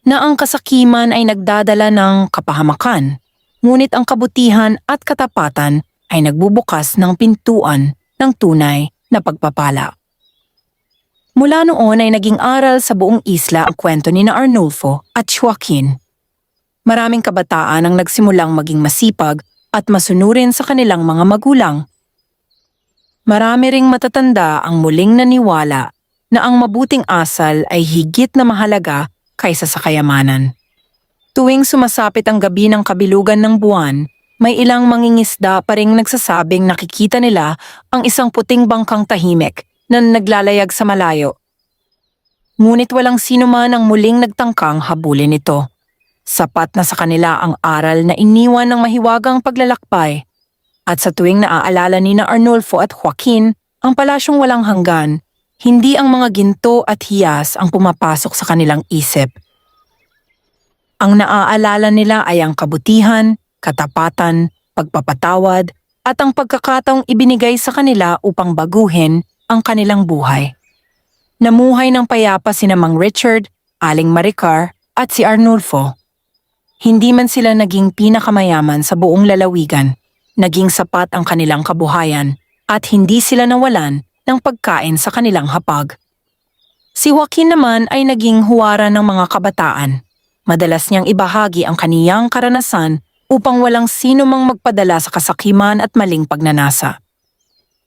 Na ang kasakiman ay nagdadala ng kapahamakan, ngunit ang kabutihan at katapatan ay nagbubukas ng pintuan ng tunay na pagpapala. Mula noon ay naging aral sa buong isla ang kwento ni na Arnulfo at Joaquin. Maraming kabataan ang nagsimulang maging masipag at masunurin sa kanilang mga magulang. Marami ring matatanda ang muling naniwala na ang mabuting asal ay higit na mahalaga kaysa sa kayamanan. Tuwing sumasapit ang gabi ng kabilugan ng buwan, may ilang mangingisda pa ring nagsasabing nakikita nila ang isang puting bangkang tahimik na naglalayag sa malayo. Ngunit walang sino man ang muling nagtangkang habulin ito. Sapat na sa kanila ang aral na iniwan ng mahiwagang paglalakbay. At sa tuwing naaalala ni na Arnulfo at Joaquin ang palasyong walang hanggan, hindi ang mga ginto at hiyas ang pumapasok sa kanilang isip. Ang naaalala nila ay ang kabutihan, katapatan, pagpapatawad at ang pagkakataong ibinigay sa kanila upang baguhin ang kanilang buhay. Namuhay ng payapa sina Mang Richard, Aling Maricar at si Arnulfo. Hindi man sila naging pinakamayaman sa buong lalawigan. Naging sapat ang kanilang kabuhayan at hindi sila nawalan ng pagkain sa kanilang hapag. Si Joaquin naman ay naging huwara ng mga kabataan. Madalas niyang ibahagi ang kaniyang karanasan upang walang sino mang magpadala sa kasakiman at maling pagnanasa.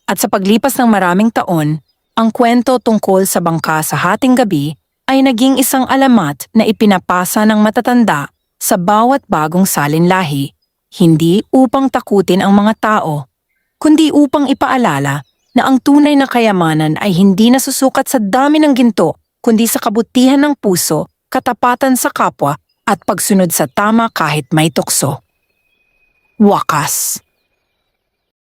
At sa paglipas ng maraming taon, ang kwento tungkol sa bangka sa hating gabi ay naging isang alamat na ipinapasa ng matatanda sa bawat bagong salinlahi. Hindi upang takutin ang mga tao, kundi upang ipaalala na ang tunay na kayamanan ay hindi nasusukat sa dami ng ginto, kundi sa kabutihan ng puso, katapatan sa kapwa, at pagsunod sa tama kahit may tukso. Wakas.